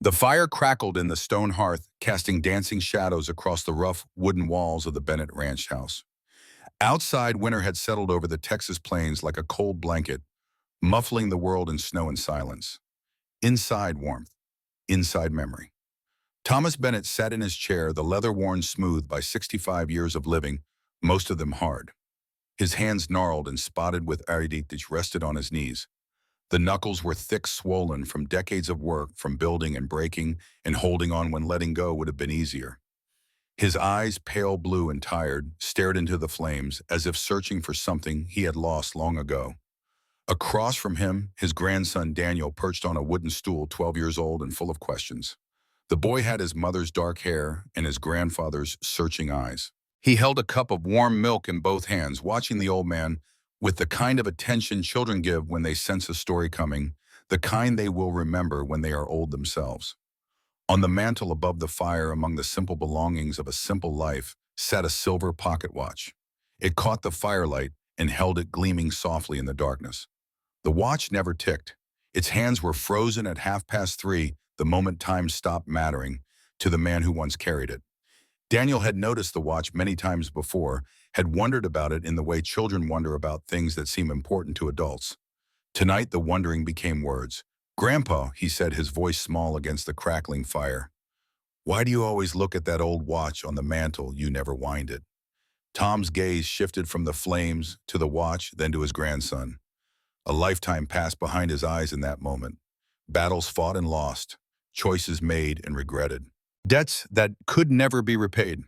The fire crackled in the stone hearth, casting dancing shadows across the rough wooden walls of the Bennett ranch house. Outside, winter had settled over the Texas plains like a cold blanket, muffling the world in snow and silence. Inside, warmth. Inside, memory. Thomas Bennett sat in his chair, the leather worn smooth by 65 years of living, most of them hard. His hands gnarled and spotted with aridity rested on his knees. The knuckles were thick, swollen from decades of work, from building and breaking and holding on when letting go would have been easier. His eyes, pale blue and tired, stared into the flames as if searching for something he had lost long ago. Across from him, his grandson Daniel perched on a wooden stool, 12 years old and full of questions. The boy had his mother's dark hair and his grandfather's searching eyes. He held a cup of warm milk in both hands, watching the old man with the kind of attention children give when they sense a story coming, the kind they will remember when they are old themselves. On the mantel above the fire, among the simple belongings of a simple life, sat a silver pocket watch. It caught the firelight and held it gleaming softly in the darkness. The watch never ticked. Its hands were frozen at 3:30, the moment time stopped mattering, to the man who once carried it. Daniel had noticed the watch many times before, had wondered about it in the way children wonder about things that seem important to adults. Tonight, the wondering became words. "Grandpa," he said, his voice small against the crackling fire, "why do you always look at that old watch on the mantel? You never wind it." Tom's gaze shifted from the flames to the watch, then to his grandson. A lifetime passed behind his eyes in that moment. Battles fought and lost, choices made and regretted. Debts that could never be repaid.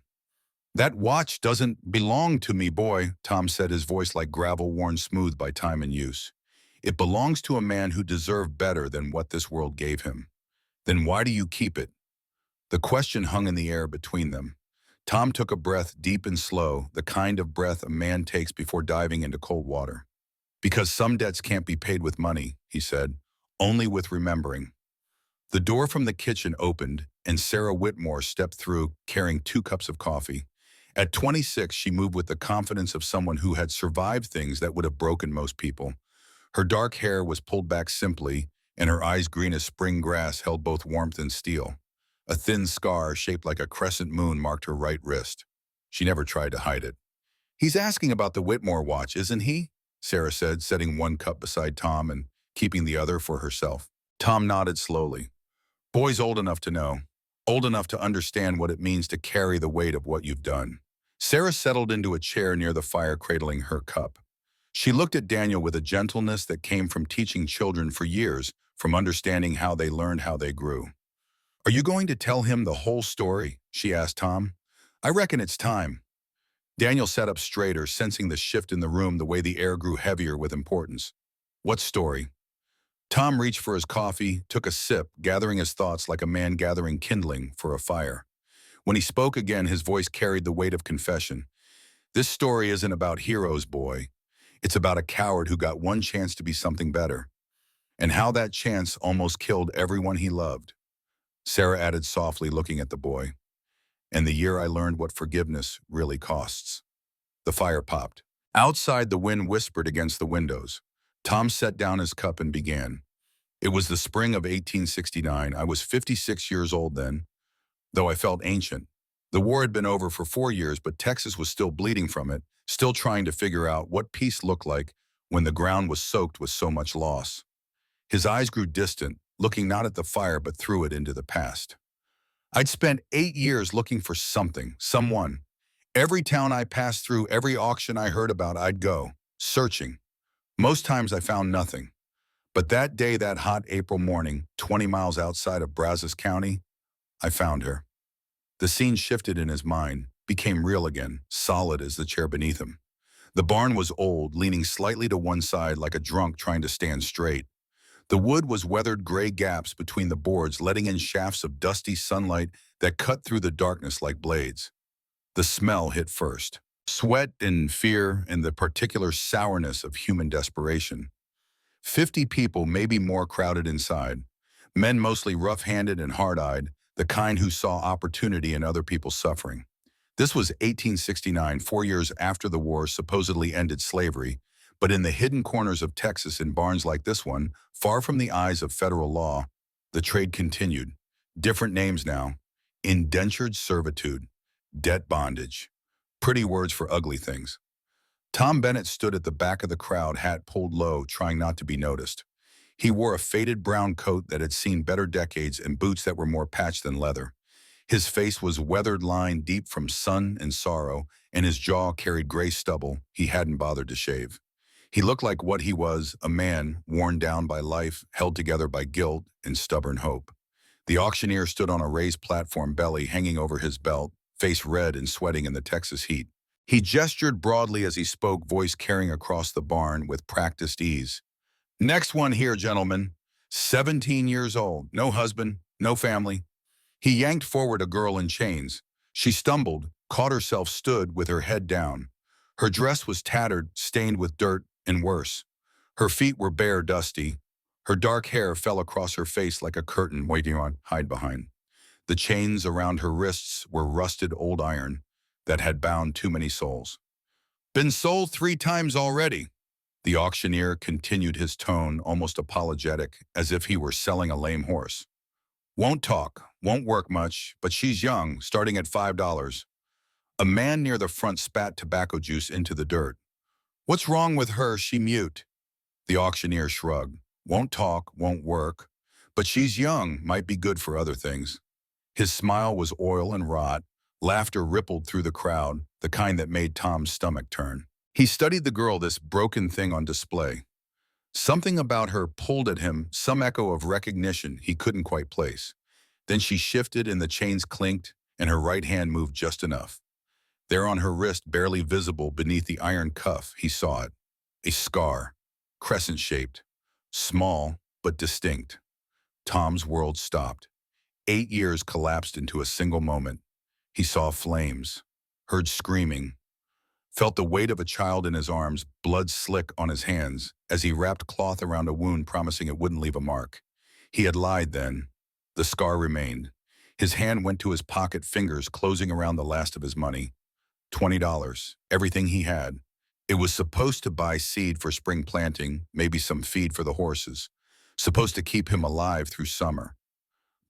"That watch doesn't belong to me, boy," Tom said, his voice like gravel worn smooth by time and use. "It belongs to a man who deserved better than what this world gave him." "Then why do you keep it?" The question hung in the air between them. Tom took a breath, deep and slow, the kind of breath a man takes before diving into cold water. "Because some debts can't be paid with money," he said, "only with remembering." The door from the kitchen opened, and Sarah Whitmore stepped through, carrying 2 cups of coffee. At 26, she moved with the confidence of someone who had survived things that would have broken most people. Her dark hair was pulled back simply, and her eyes, green as spring grass, held both warmth and steel. A thin scar shaped like a crescent moon marked her right wrist. She never tried to hide it. "He's asking about the Whitmore watch, isn't he?" Sarah said, setting 1 cup beside Tom and keeping the other for herself. Tom nodded slowly. "Boy's old enough to know. Old enough to understand what it means to carry the weight of what you've done." Sarah settled into a chair near the fire, cradling her cup. She looked at Daniel with a gentleness that came from teaching children for years, from understanding how they learned, how they grew. "Are you going to tell him the whole story?" she asked Tom. "I reckon it's time." Daniel sat up straighter, sensing the shift in the room, the way the air grew heavier with importance. "What story?" Tom reached for his coffee, took a sip, gathering his thoughts like a man gathering kindling for a fire. When he spoke again, his voice carried the weight of confession. "This story isn't about heroes, boy. It's about a coward who got one chance to be something better, and how that chance almost killed everyone he loved." Sarah added softly, looking at the boy, "And the year I learned what forgiveness really costs." The fire popped. Outside, the wind whispered against the windows. Tom set down his cup and began. "It was the spring of 1869. I was 56 years old then, though I felt ancient. The war had been over for 4 years, but Texas was still bleeding from it, still trying to figure out what peace looked like when the ground was soaked with so much loss." His eyes grew distant, looking not at the fire but through it into the past. "I'd spent 8 years looking for something, someone. Every town I passed through, every auction I heard about, I'd go, searching. Most times I found nothing. But that day, that hot April morning, 20 miles outside of Brazos County, I found her." The scene shifted in his mind, became real again, solid as the chair beneath him. The barn was old, leaning slightly to one side like a drunk trying to stand straight. The wood was weathered gray gaps between the boards, letting in shafts of dusty sunlight that cut through the darkness like blades. The smell hit first. Sweat and fear and the particular sourness of human desperation. 50 people, maybe more, crowded inside. Men mostly rough-handed and hard-eyed, the kind who saw opportunity in other people's suffering. This was 1869, 4 years after the war supposedly ended slavery, but in the hidden corners of Texas, in barns like this one, far from the eyes of federal law, the trade continued. Different names now. Indentured servitude, debt bondage. Pretty words for ugly things. Tom Bennett stood at the back of the crowd, hat pulled low, trying not to be noticed. He wore a faded brown coat that had seen better decades and boots that were more patched than leather. His face was weathered, lined deep from sun and sorrow, and his jaw carried gray stubble he hadn't bothered to shave. He looked like what he was, a man worn down by life, held together by guilt and stubborn hope. The auctioneer stood on a raised platform, belly hanging over his belt, face red and sweating in the Texas heat. He gestured broadly as he spoke, voice carrying across the barn with practiced ease. Next one here, gentlemen. 17 years old, no husband, no family. He yanked forward a girl in chains. She stumbled, caught herself, stood with her head down. Her dress was tattered, stained with dirt, and worse. Her feet were bare, dusty. Her dark hair fell across her face like a curtain waiting to hide behind. The chains around her wrists were rusted old iron that had bound too many souls. Been sold 3 times already. The auctioneer continued, his tone almost apologetic, as if he were selling a lame horse. Won't talk, won't work much, but she's young, starting at $5. A man near the front spat tobacco juice into the dirt. What's wrong with her? She mute. The auctioneer shrugged. Won't talk, won't work, but she's young, might be good for other things. His smile was oil and rot. Laughter rippled through the crowd, the kind that made Tom's stomach turn. He studied the girl, this broken thing on display. Something about her pulled at him, some echo of recognition he couldn't quite place. Then she shifted and the chains clinked, and her right hand moved just enough. There on her wrist, barely visible beneath the iron cuff, he saw it. A scar, crescent-shaped, small but distinct. Tom's world stopped. 8 years collapsed into a single moment. He saw flames, heard screaming, felt the weight of a child in his arms, blood slick on his hands as he wrapped cloth around a wound, promising it wouldn't leave a mark. He had lied then. The scar remained. His hand went to his pocket, fingers closing around the last of his money. $20, everything he had. It was supposed to buy seed for spring planting, maybe some feed for the horses. Supposed to keep him alive through summer.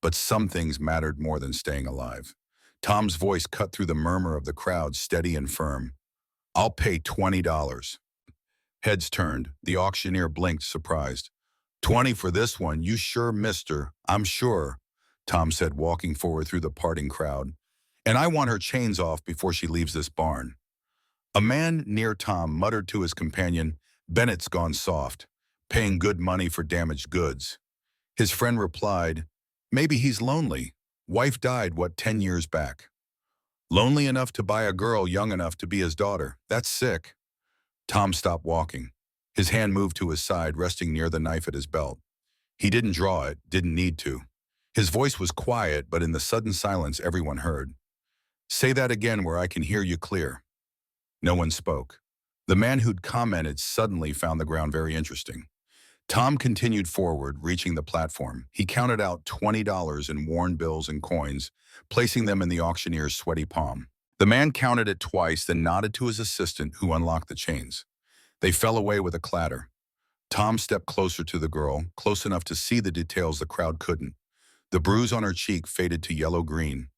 But some things mattered more than staying alive. Tom's voice cut through the murmur of the crowd, steady and firm. I'll pay $20. Heads turned. The auctioneer blinked, surprised. 20 for this one, you sure, mister? I'm sure, Tom said, walking forward through the parting crowd. And I want her chains off before she leaves this barn. A man near Tom muttered to his companion, Bennett's gone soft, paying good money for damaged goods. His friend replied, maybe he's lonely. Wife died, 10 years back? Lonely enough to buy a girl young enough to be his daughter. That's sick. Tom stopped walking. His hand moved to his side, resting near the knife at his belt. He didn't draw it, didn't need to. His voice was quiet, but in the sudden silence everyone heard. Say that again where I can hear you clear. No one spoke. The man who'd commented suddenly found the ground very interesting. Tom continued forward, reaching the platform. He counted out $20 in worn bills and coins, placing them in the auctioneer's sweaty palm. The man counted it twice, then nodded to his assistant, who unlocked the chains. They fell away with a clatter. Tom stepped closer to the girl, close enough to see the details the crowd couldn't. The bruise on her cheek faded to yellow-green,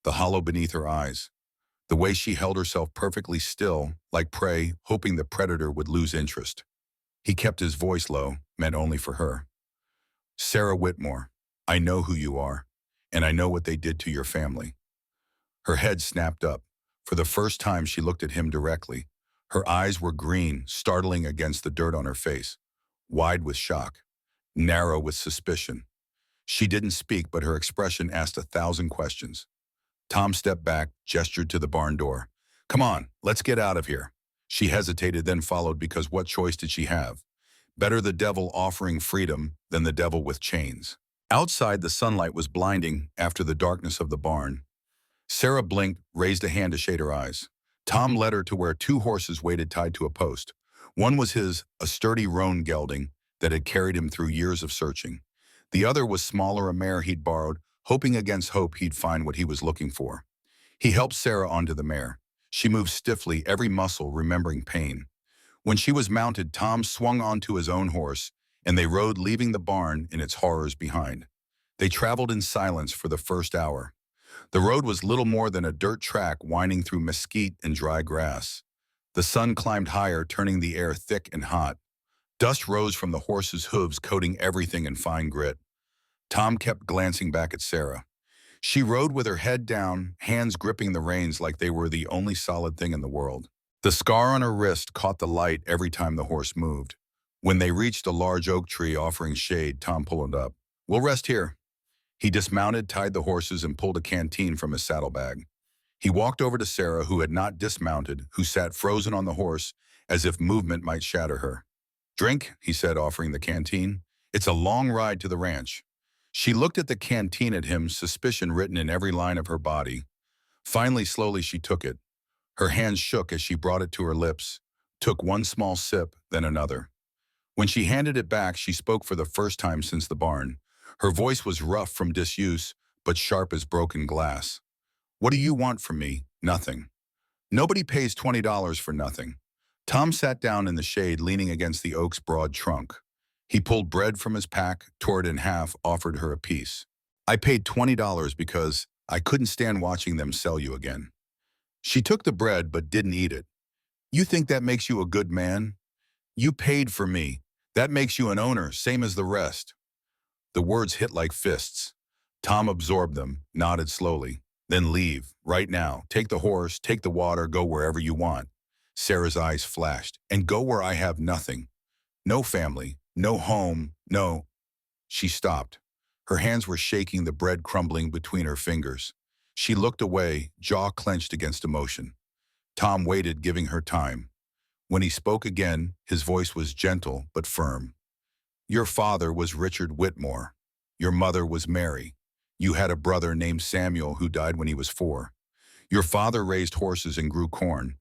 the hollow beneath her eyes. The way she held herself perfectly still, like prey, hoping the predator would lose interest. He kept his voice low, meant only for her. Sarah Whitmore, I know who you are, and I know what they did to your family. Her head snapped up. For the first time, she looked at him directly. Her eyes were green, startling against the dirt on her face, wide with shock, narrow with suspicion. She didn't speak, but her expression asked 1,000 questions. Tom stepped back, gestured to the barn door. Come on, let's get out of here. She hesitated, then followed, because what choice did she have? Better the devil offering freedom than the devil with chains. Outside, the sunlight was blinding after the darkness of the barn. Sarah blinked, raised a hand to shade her eyes. Tom led her to where 2 horses waited tied to a post. One was his, a sturdy roan gelding that had carried him through years of searching. The other was smaller, a mare he'd borrowed, hoping against hope he'd find what he was looking for. He helped Sarah onto the mare. She moved stiffly, every muscle remembering pain. When she was mounted, Tom swung onto his own horse, and they rode, leaving the barn and its horrors behind. They traveled in silence for the first hour. The road was little more than a dirt track winding through mesquite and dry grass. The sun climbed higher, turning the air thick and hot. Dust rose from the horses' hooves, coating everything in fine grit. Tom kept glancing back at Sarah. She rode with her head down, hands gripping the reins like they were the only solid thing in the world. The scar on her wrist caught the light every time the horse moved. When they reached a large oak tree offering shade, Tom pulled up. "We'll rest here." He dismounted, tied the horses, and pulled a canteen from his saddlebag. He walked over to Sarah, who had not dismounted, who sat frozen on the horse, as if movement might shatter her. "Drink," he said, offering the canteen. "It's a long ride to the ranch." She looked at the canteen at him, suspicion written in every line of her body. Finally, slowly, she took it. Her hands shook as she brought it to her lips, took one small sip, then another. When she handed it back, she spoke for the first time since the barn. Her voice was rough from disuse, but sharp as broken glass. "What do you want from me?" "Nothing." "Nobody pays $20 for nothing." Tom sat down in the shade, leaning against the oak's broad trunk. He pulled bread from his pack, tore it in half, offered her a piece. "I paid $20 because I couldn't stand watching them sell you again." She took the bread but didn't eat it. "You think that makes you a good man? You paid for me. That makes you an owner, same as the rest." The words hit like fists. Tom absorbed them, nodded slowly. "Then leave, right now. Take the horse, take the water, go wherever you want." Sarah's eyes flashed. "And go where I have nothing. No family, no home, no—" She stopped. Her hands were shaking, the bread crumbling between her fingers. She looked away, jaw clenched against emotion. Tom waited, giving her time. When he spoke again, his voice was gentle but firm. "Your father was Richard Whitmore. Your mother was Mary. You had a brother named Samuel who died when he was 4. Your father raised horses and grew corn.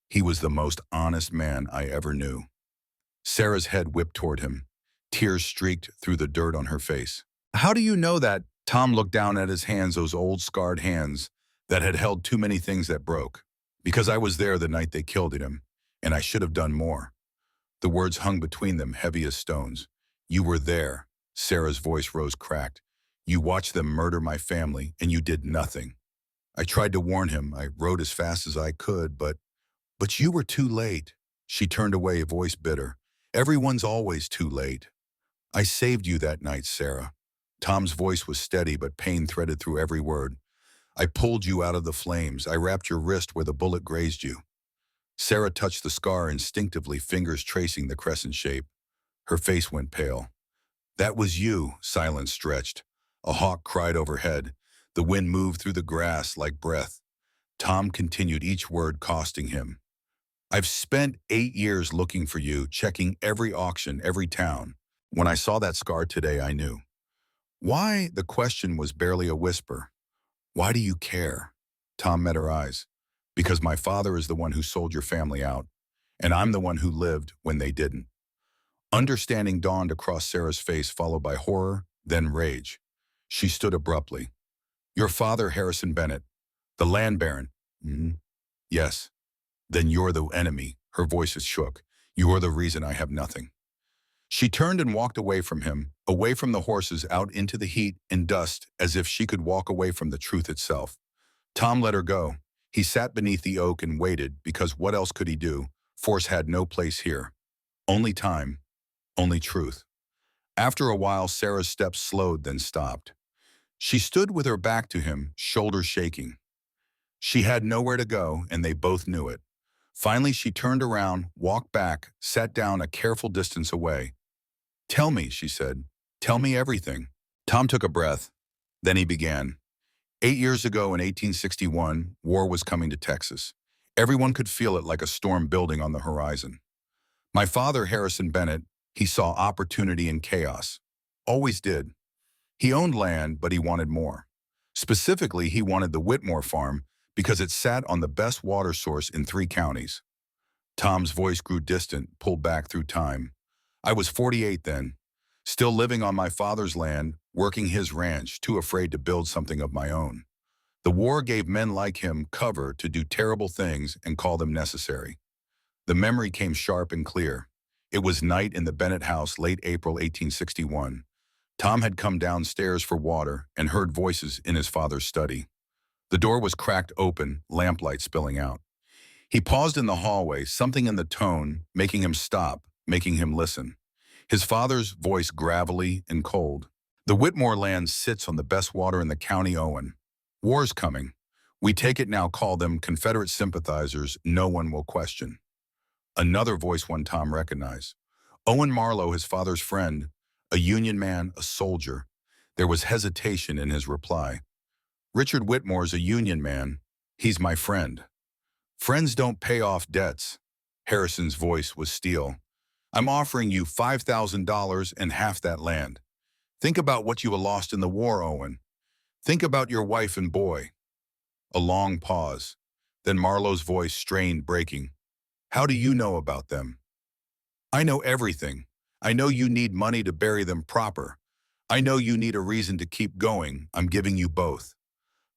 He was the most honest man I ever knew." Sarah's head whipped toward him. Tears streaked through the dirt on her face. "How do you know that?" Tom looked down at his hands, those old scarred hands that had held too many things that broke. "Because I was there the night they killed him, and I should have done more." The words hung between them, heavy as stones. "You were there." Sarah's voice rose cracked. "You watched them murder my family, and you did nothing. I tried to warn him. I rode as fast as I could, but you were too late." She turned away, voice bitter. "Everyone's always too late. I saved you that night, Sarah." Tom's voice was steady, but pain threaded through every word. "I pulled you out of the flames. I wrapped your wrist where the bullet grazed you." Sarah touched the scar instinctively, fingers tracing the crescent shape. Her face went pale. "That was you." Silence stretched. A hawk cried overhead. The wind moved through the grass like breath. Tom continued, each word costing him. "I've spent 8 years looking for you, checking every auction, every town. When I saw that scar today, I knew." "Why?" The question was barely a whisper. "Why do you care?" Tom met her eyes. "Because my father is the one who sold your family out, and I'm the one who lived when they didn't." Understanding dawned across Sarah's face, followed by horror, then rage. She stood abruptly. "Your father, Harrison Bennett, the land baron." "Mm-hmm. Yes." "Then you're the enemy." Her voice shook. "You're the reason I have nothing." She turned and walked away from him, away from the horses, out into the heat and dust, as if she could walk away from the truth itself. Tom let her go. He sat beneath the oak and waited, because what else could he do? Force had no place here. Only time, only truth. After a while, Sarah's steps slowed, then stopped. She stood with her back to him, shoulders shaking. She had nowhere to go, and they both knew it. Finally, she turned around, walked back, sat down a careful distance away. "Tell me," she said. "Tell me everything." Tom took a breath. Then he began. 8 years ago in 1861, war was coming to Texas. Everyone could feel it like a storm building on the horizon. My father, Harrison Bennett, he saw opportunity in chaos. Always did. He owned land, but he wanted more. Specifically, he wanted the Whitmore farm because it sat on the best water source in 3 counties. Tom's voice grew distant, pulled back through time. I was 48 then, still living on my father's land, working his ranch, too afraid to build something of my own. The war gave men like him cover to do terrible things and call them necessary. The memory came sharp and clear. It was night in the Bennett house, late April 1861. Tom had come downstairs for water and heard voices in his father's study. The door was cracked open, lamplight spilling out. He paused in the hallway, something in the tone making him stop, making him listen. His father's voice gravelly and cold. The Whitmore land sits on the best water in the county, Owen. War's coming. We take it now, call them Confederate sympathizers, no one will question. Another voice one Tom recognized. Owen Marlowe, his father's friend, a Union man, a soldier. There was hesitation in his reply. Richard Whitmore's a Union man. He's my friend. Friends don't pay off debts. Harrison's voice was steel. I'm offering you $5,000 and half that land. Think about what you lost in the war, Owen. Think about your wife and boy. A long pause. Then Marlowe's voice strained, breaking. How do you know about them? I know everything. I know you need money to bury them proper. I know you need a reason to keep going. I'm giving you both.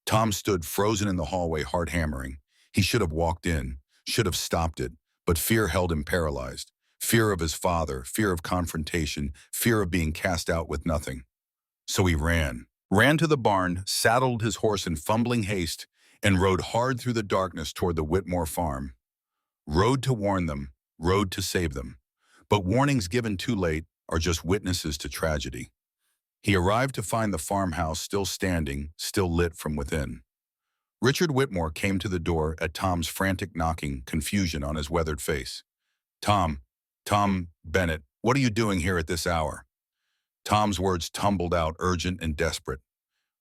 Tom stood frozen in the hallway, heart hammering. He should have walked in, should have stopped it, but fear held him paralyzed. Fear of his father, fear of confrontation, fear of being cast out with nothing. So he ran to the barn, saddled his horse in fumbling haste, and rode hard through the darkness toward the Whitmore farm. Rode to warn them, rode to save them. But warnings given too late are just witnesses to tragedy. He arrived to find the farmhouse still standing, still lit from within. Richard Whitmore came to the door at Tom's frantic knocking, confusion on his weathered face. Tom Bennett, what are you doing here at this hour? Tom's words tumbled out, urgent and desperate.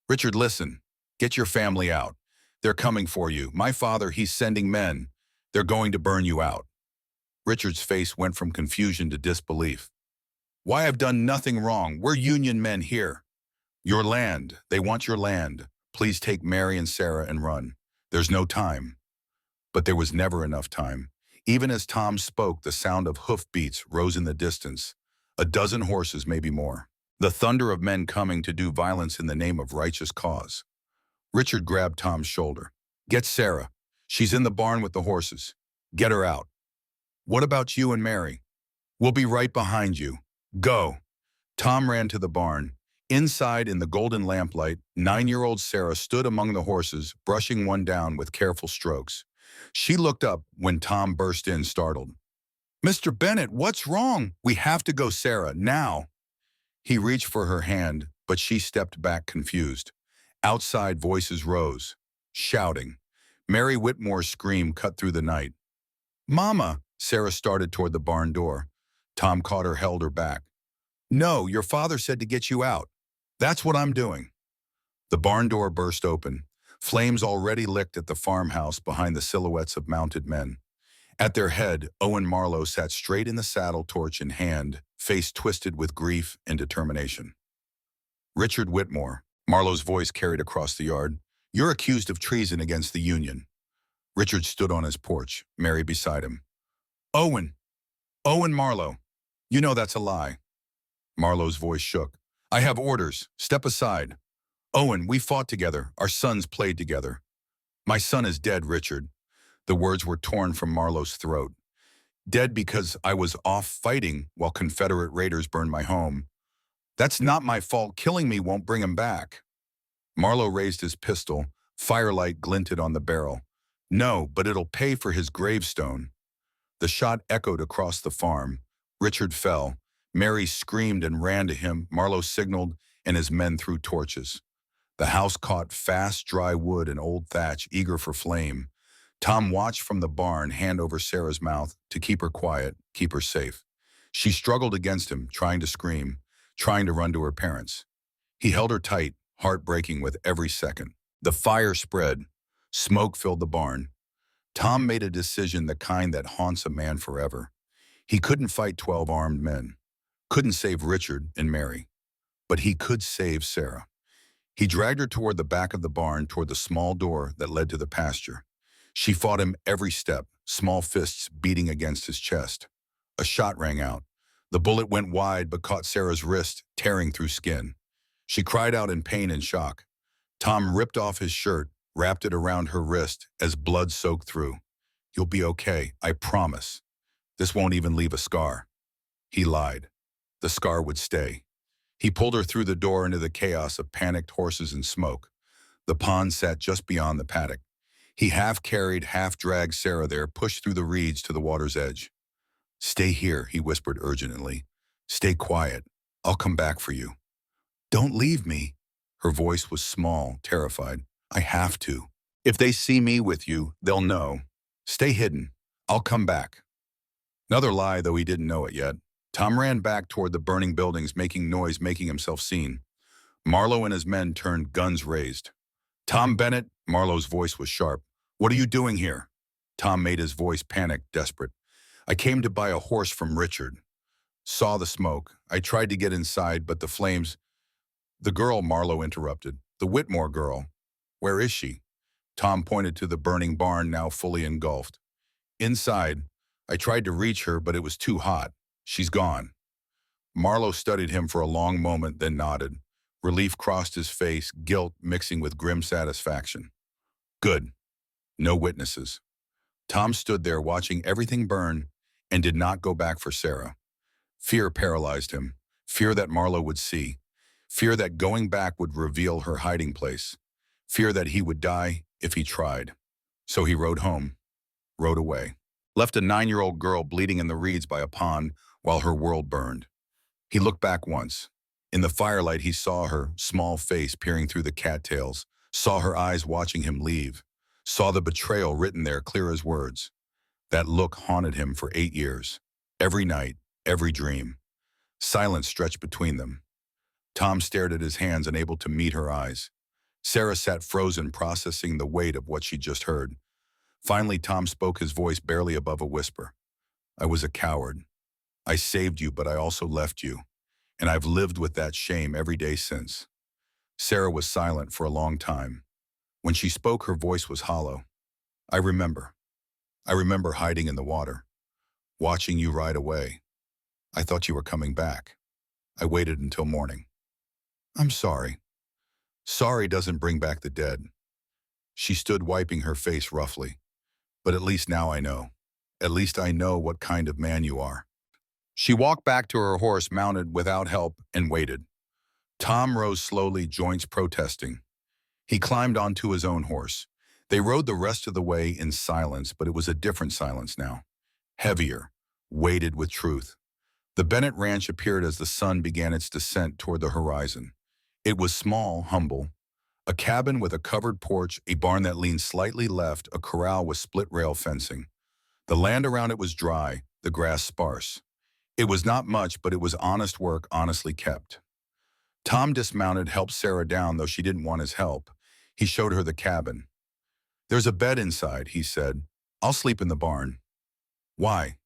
Richard, listen. Get your family out. They're coming for you. My father, he's sending men. They're going to burn you out. Richard's face went from confusion to disbelief. Why, I've done nothing wrong. We're Union men here. Your land. They want your land. Please take Mary and Sarah and run. There's no time. But there was never enough time. Even as Tom spoke, the sound of hoofbeats rose in the distance. A dozen horses, maybe more. The thunder of men coming to do violence in the name of righteous cause. Richard grabbed Tom's shoulder. Get Sarah. She's in the barn with the horses. Get her out. What about you and Mary? We'll be right behind you. Go. Tom ran to the barn. Inside, in the golden lamplight, 9-year-old Sarah stood among the horses, brushing one down with careful strokes. She looked up when Tom burst in, startled. Mr. Bennett, what's wrong? We have to go, Sarah, now. He reached for her hand, but she stepped back, confused. Outside, voices rose, shouting. Mary Whitmore's scream cut through the night. Mama, Sarah started toward the barn door. Tom caught her, held her back. No, your father said to get you out. That's what I'm doing. The barn door burst open. Flames already licked at the farmhouse behind the silhouettes of mounted men. At their head, Owen Marlowe sat straight in the saddle, torch in hand, face twisted with grief and determination. Richard Whitmore, Marlowe's voice carried across the yard. You're accused of treason against the Union. Richard stood on his porch, Mary beside him. Owen Marlowe, you know that's a lie. Marlowe's voice shook. I have orders. Step aside. Owen, we fought together. Our sons played together. My son is dead, Richard. The words were torn from Marlowe's throat. Dead because I was off fighting while Confederate raiders burned my home. That's not my fault. Killing me won't bring him back. Marlowe raised his pistol. Firelight glinted on the barrel. No, but it'll pay for his gravestone. The shot echoed across the farm. Richard fell. Mary screamed and ran to him. Marlowe signaled, and his men threw torches. The house caught fast, dry wood and old thatch, eager for flame. Tom watched from the barn, hand over Sarah's mouth, to keep her quiet, keep her safe. She struggled against him, trying to scream, trying to run to her parents. He held her tight, heart breaking with every second. The fire spread. Smoke filled the barn. Tom made a decision, the kind that haunts a man forever. He couldn't fight 12 armed men. Couldn't save Richard and Mary. But he could save Sarah. He dragged her toward the back of the barn, toward the small door that led to the pasture. She fought him every step, small fists beating against his chest. A shot rang out. The bullet went wide but caught Sarah's wrist, tearing through skin. She cried out in pain and shock. Tom ripped off his shirt, wrapped it around her wrist as blood soaked through. You'll be okay, I promise. This won't even leave a scar. He lied. The scar would stay. He pulled her through the door into the chaos of panicked horses and smoke. The pond sat just beyond the paddock. He half-carried, half-dragged Sarah there, pushed through the reeds to the water's edge. "Stay here," he whispered urgently. "Stay quiet. I'll come back for you." "Don't leave me." Her voice was small, terrified. "I have to. If they see me with you, they'll know. Stay hidden. I'll come back." Another lie, though he didn't know it yet. Tom ran back toward the burning buildings, making noise, making himself seen. Marlowe and his men turned, guns raised. "Tom Bennett," Marlowe's voice was sharp. "What are you doing here?" Tom made his voice panicked, desperate. "I came to buy a horse from Richard. Saw the smoke. I tried to get inside, but the flames—" "The girl," Marlowe interrupted. "The Whitmore girl. Where is she?" Tom pointed to the burning barn, now fully engulfed. "Inside. I tried to reach her, but it was too hot. She's gone." Marlowe studied him for a long moment, then nodded. Relief crossed his face, guilt mixing with grim satisfaction. "Good. No witnesses." Tom stood there watching everything burn and did not go back for Sarah. Fear paralyzed him. Fear that Marlowe would see. Fear that going back would reveal her hiding place. Fear that he would die if he tried. So he rode home, rode away. Left a 9-year-old girl bleeding in the reeds by a pond while her world burned. He looked back once. In the firelight, he saw her small face peering through the cattails, saw her eyes watching him leave, saw the betrayal written there clear as words. That look haunted him for 8 years. Every night, every dream. Silence stretched between them. Tom stared at his hands, unable to meet her eyes. Sarah sat frozen, processing the weight of what she'd just heard. Finally, Tom spoke, his voice barely above a whisper. "I was a coward. I saved you, but I also left you. And I've lived with that shame every day since." Sarah was silent for a long time. When she spoke, her voice was hollow. "I remember. I remember hiding in the water, watching you ride away. I thought you were coming back. I waited until morning. I'm sorry. Sorry doesn't bring back the dead." She stood wiping her face roughly. "But at least now I know. At least I know what kind of man you are." She walked back to her horse, mounted without help, and waited. Tom rose slowly, joints protesting. He climbed onto his own horse. They rode the rest of the way in silence, but it was a different silence now. Heavier, weighted with truth. The Bennett Ranch appeared as the sun began its descent toward the horizon. It was small, humble. A cabin with a covered porch, a barn that leaned slightly left, a corral with split-rail fencing. The land around it was dry, the grass sparse. It was not much, but it was honest work, honestly kept. Tom dismounted, helped Sarah down, though she didn't want his help. He showed her the cabin. "There's a bed inside," he said. "I'll sleep in the barn." "Why?"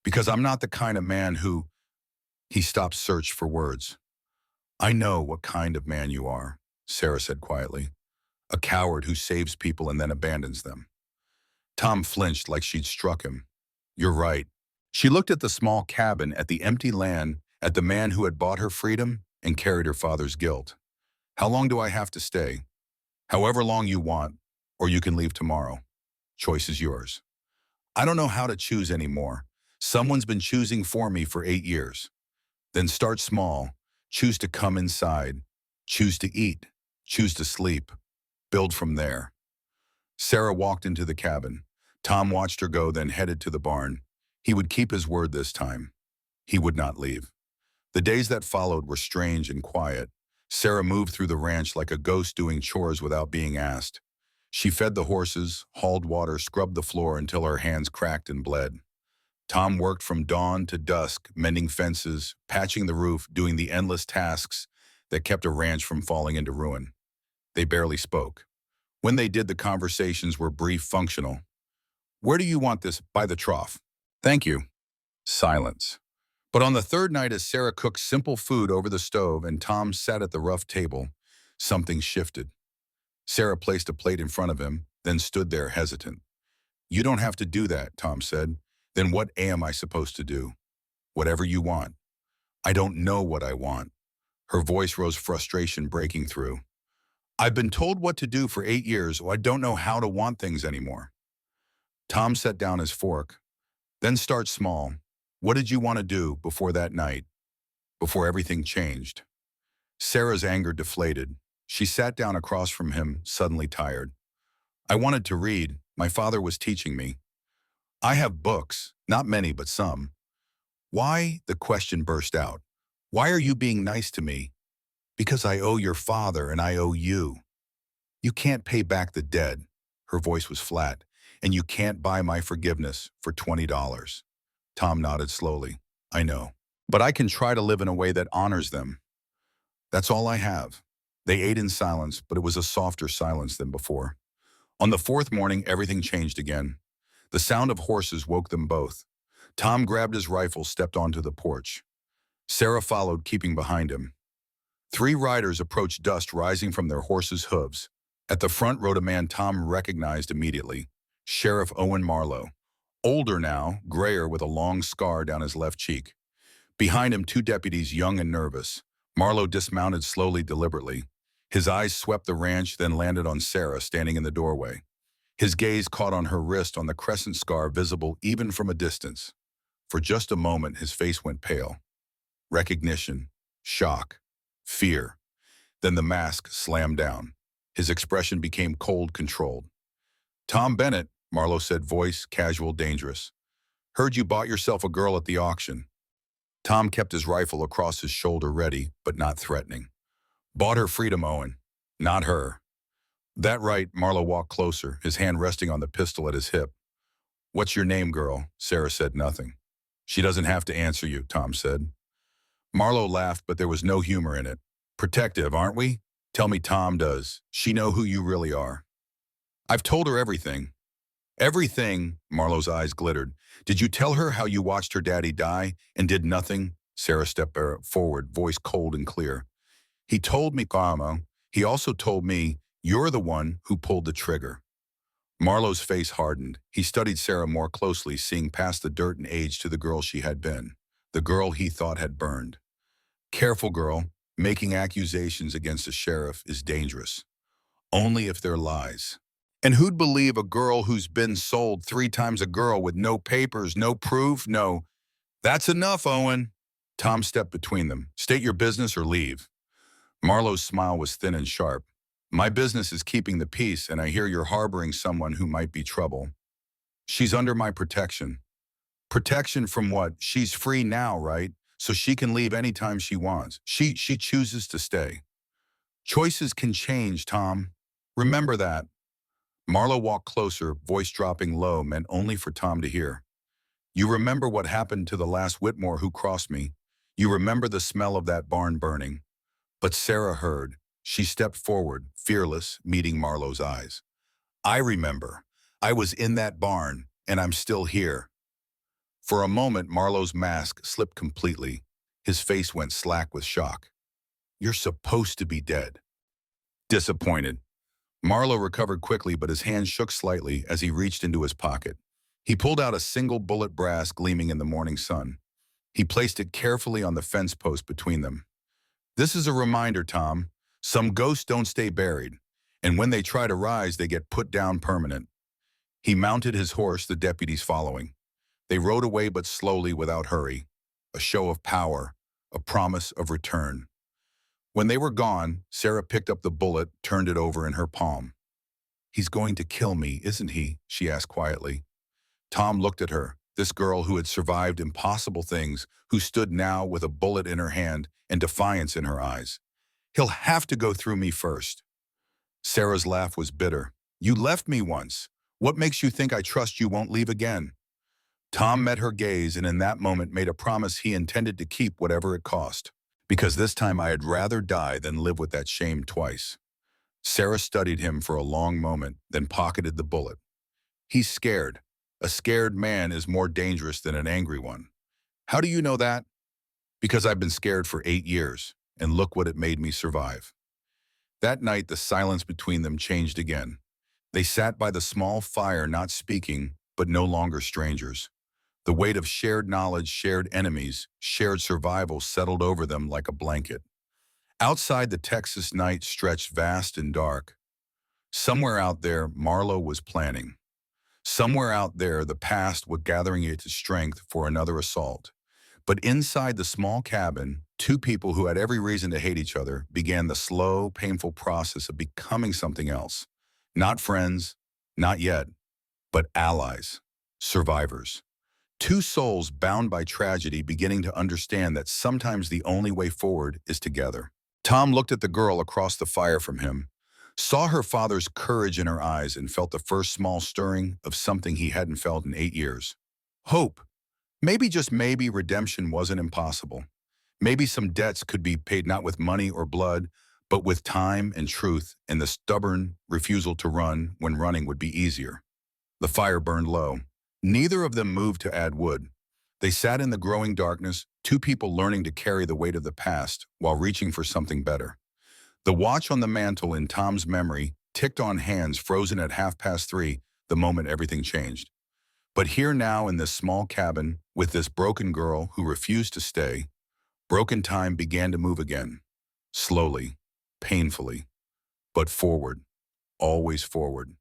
"Because I'm not the kind of man who—" He stopped, searched for words. "I know what kind of man you are," Sarah said quietly. "A coward who saves people and then abandons them." Tom flinched like she'd struck him. "You're right." She looked at the small cabin, at the empty land, at the man who had bought her freedom and carried her father's guilt. "How long do I have to stay?" "However long you want, or you can leave tomorrow. Choice is yours." "I don't know how to choose anymore. Someone's been choosing for me for 8 years. Then start small. Choose to come inside. Choose to eat. Choose to sleep. Build from there." Sarah walked into the cabin. Tom watched her go, then headed to the barn. He would keep his word this time. He would not leave. The days that followed were strange and quiet. Sarah moved through the ranch like a ghost, doing chores without being asked. She fed the horses, hauled water, scrubbed the floor until her hands cracked and bled. Tom worked from dawn to dusk, mending fences, patching the roof, doing the endless tasks that kept a ranch from falling into ruin. They barely spoke. When they did, the conversations were brief, functional. "Where do you want this?" "By the trough." "Thank you." Silence. But on the third night, as Sarah cooked simple food over the stove and Tom sat at the rough table, something shifted. Sarah placed a plate in front of him, then stood there hesitant. "You don't have to do that," Tom said. "Then what am I supposed to do?" "Whatever you want." "I don't know what I want." Her voice rose, frustration breaking through. "I've been told what to do for 8 years, so I don't know how to want things anymore." Tom set down his fork. "Then start small. What did you want to do before that night? Before everything changed?" Sarah's anger deflated. She sat down across from him, suddenly tired. I wanted to read. My father was teaching me. I have books, not many, but some. Why? The question burst out. Why are you being nice to me? Because I owe your father and I owe you. You can't pay back the dead. Her voice was flat. And you can't buy my forgiveness for $20. Tom nodded slowly. I know. But I can try to live in a way that honors them. That's all I have. They ate in silence, but it was a softer silence than before. On the fourth morning, everything changed again. The sound of horses woke them both. Tom grabbed his rifle, stepped onto the porch. Sarah followed, keeping behind him. Three riders approached, dust rising from their horses' hooves. At the front rode a man Tom recognized immediately, Sheriff Owen Marlowe. Older now, grayer with a long scar down his left cheek. Behind him, two deputies, young and nervous. Marlowe dismounted slowly, deliberately. His eyes swept the ranch, then landed on Sarah, standing in the doorway. His gaze caught on her wrist, on the crescent scar visible even from a distance. For just a moment, his face went pale. Recognition, shock, fear. Then the mask slammed down. His expression became cold, controlled. Tom Bennett, Marlowe said, voice casual, dangerous. Heard you bought yourself a girl at the auction. Tom kept his rifle across his shoulder, ready, but not threatening. Bought her freedom, Owen. Not her. That right, Marlowe walked closer, his hand resting on the pistol at his hip. What's your name, girl? Sarah said nothing. She doesn't have to answer you, Tom said. Marlowe laughed, but there was no humor in it. Protective, aren't we? Tell me Tom does. She know who you really are. I've told her everything. Everything, Marlowe's eyes glittered. Did you tell her how you watched her daddy die and did nothing? Sarah stepped forward, voice cold and clear. He told me, Carmo. He also told me you're the one who pulled the trigger. Marlowe's face hardened. He studied Sarah more closely, seeing past the dirt and age to the girl she had been, the girl he thought had burned. Careful, girl. Making accusations against a sheriff is dangerous. Only if they're lies. And who'd believe a girl who's been sold 3 times a girl with no papers, no proof, no... That's enough, Owen. Tom stepped between them. State your business or leave. Marlowe's smile was thin and sharp. My business is keeping the peace, and I hear you're harboring someone who might be trouble. She's under my protection. Protection from what? She's free now, right? So she can leave anytime she wants. She chooses to stay. Choices can change, Tom. Remember that. Marlowe walked closer, voice dropping low, meant only for Tom to hear. You remember what happened to the last Whitmore who crossed me. You remember the smell of that barn burning. But Sarah heard. She stepped forward, fearless, meeting Marlowe's eyes. I remember. I was in that barn, and I'm still here. For a moment, Marlowe's mask slipped completely. His face went slack with shock. You're supposed to be dead. Disappointed. Marlowe recovered quickly, but his hand shook slightly as he reached into his pocket. He pulled out a single bullet brass gleaming in the morning sun. He placed it carefully on the fence post between them. This is a reminder, Tom. Some ghosts don't stay buried, and when they try to rise, they get put down permanent. He mounted his horse, the deputies following. They rode away, but slowly, without hurry. A show of power, a promise of return. When they were gone, Sarah picked up the bullet, turned it over in her palm. He's going to kill me, isn't he? She asked quietly. Tom looked at her, this girl who had survived impossible things, who stood now with a bullet in her hand and defiance in her eyes. He'll have to go through me first. Sarah's laugh was bitter. You left me once. What makes you think I trust you won't leave again? Tom met her gaze and in that moment made a promise he intended to keep whatever it cost. Because this time I had rather die than live with that shame twice. Sarah studied him for a long moment, then pocketed the bullet. He's scared. A scared man is more dangerous than an angry one. How do you know that? Because I've been scared for 8 years, and look what it made me survive. That night, the silence between them changed again. They sat by the small fire, not speaking, but no longer strangers. The weight of shared knowledge, shared enemies, shared survival settled over them like a blanket. Outside, the Texas night stretched vast and dark. Somewhere out there, Marlowe was planning. Somewhere out there, the past was gathering its strength for another assault. But inside the small cabin, Two people who had every reason to hate each other began the slow, painful process of becoming something else. Not friends, not yet, but allies, survivors. Two souls bound by tragedy beginning to understand that sometimes the only way forward is together. Tom looked at the girl across the fire from him, saw her father's courage in her eyes, and felt the first small stirring of something he hadn't felt in 8 years. Hope. Maybe, just maybe, redemption wasn't impossible. Maybe some debts could be paid not with money or blood, but with time and truth and the stubborn refusal to run when running would be easier. The fire burned low. Neither of them moved to add wood. They sat in the growing darkness, two people learning to carry the weight of the past while reaching for something better. The watch on the mantel in Tom's memory ticked on hands frozen at 3:30 the moment everything changed. But here now in this small cabin, with this broken girl who refused to stay, broken time began to move again. Slowly, painfully, but forward, always forward.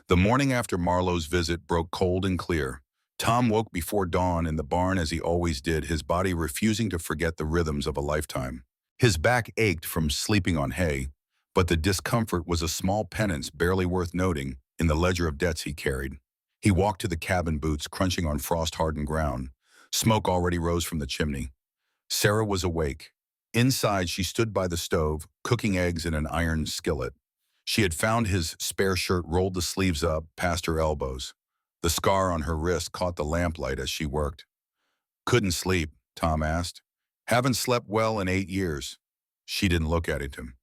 The morning after Marlowe's visit broke cold and clear. Tom woke before dawn in the barn as he always did, his body refusing to forget the rhythms of a lifetime. His back ached from sleeping on hay, but the discomfort was a small penance barely worth noting in the ledger of debts he carried. He walked to the cabin, boots crunching on frost-hardened ground. Smoke already rose from the chimney. Sarah was awake. Inside, she stood by the stove, cooking eggs in an iron skillet. She had found his spare shirt, rolled the sleeves up past her elbows. The scar on her wrist caught the lamplight as she worked. "Couldn't sleep?" Tom asked. "Haven't slept well in 8 years." She didn't look at him.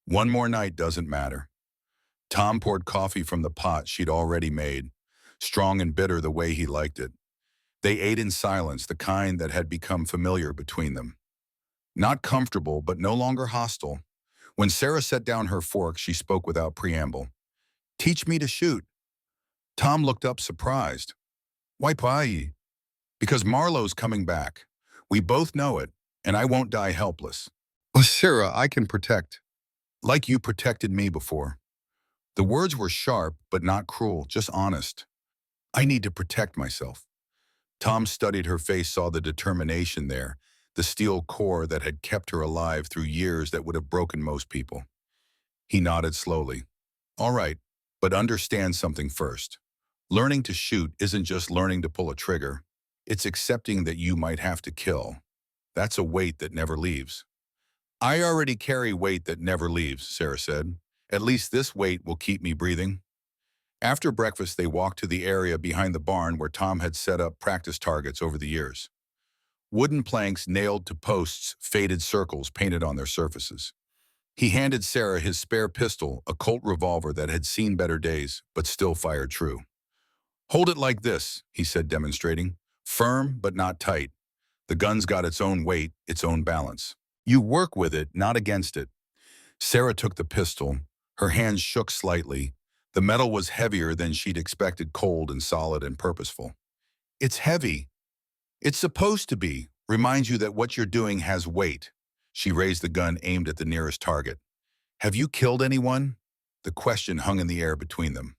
"One more night doesn't matter." Tom poured coffee from the pot she'd already made, strong and bitter the way he liked it. They ate in silence, the kind that had become familiar between them. Not comfortable, but no longer hostile. When Sarah set down her fork, she spoke without preamble. "Teach me to shoot." Tom looked up, surprised. "Why, Pai?" "Because Marlowe's coming back. We both know it, and I won't die helpless. Well, Sarah, I can protect. Like you protected me before." The words were sharp, but not cruel, just honest. "I need to protect myself." Tom studied her face, saw the determination there, the steel core that had kept her alive through years that would have broken most people. He nodded slowly. "All right, but understand something first. Learning to shoot isn't just learning to pull a trigger. It's accepting that you might have to kill. That's a weight that never leaves." "I already carry weight that never leaves," Sarah said. "At least this weight will keep me breathing." After breakfast, they walked to the area behind the barn where Tom had set up practice targets over the years. Wooden planks nailed to posts, faded circles painted on their surfaces. He handed Sarah his spare pistol, a Colt revolver that had seen better days, but still fired true. "Hold it like this," he said, demonstrating. "Firm, but not tight. The gun's got its own weight, its own balance. You work with it, not against it." Sarah took the pistol. Her hands shook slightly. The metal was heavier than she'd expected, cold and solid and purposeful. "It's heavy. It's supposed to be. Reminds you that what you're doing has weight." She raised the gun, aimed at the nearest target. "Have you killed anyone?" The question hung in the air between them.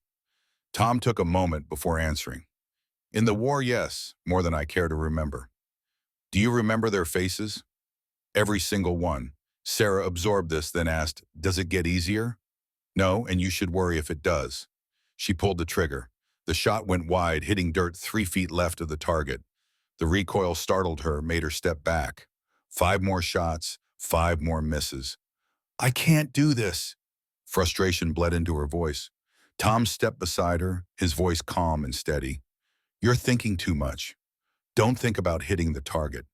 Tom took a moment before answering. "In the war, yes, more than I care to remember." "Do you remember their faces?" "Every single one." Sarah absorbed this, then asked, "Does it get easier?" "No, and you should worry if it does." She pulled the trigger. The shot went wide, hitting dirt 3 feet left of the target. The recoil startled her, made her step back. 5 more shots, 5 more misses. "I can't do this." Frustration bled into her voice. Tom stepped beside her, his voice calm and steady. "You're thinking too much. Don't think about hitting the target.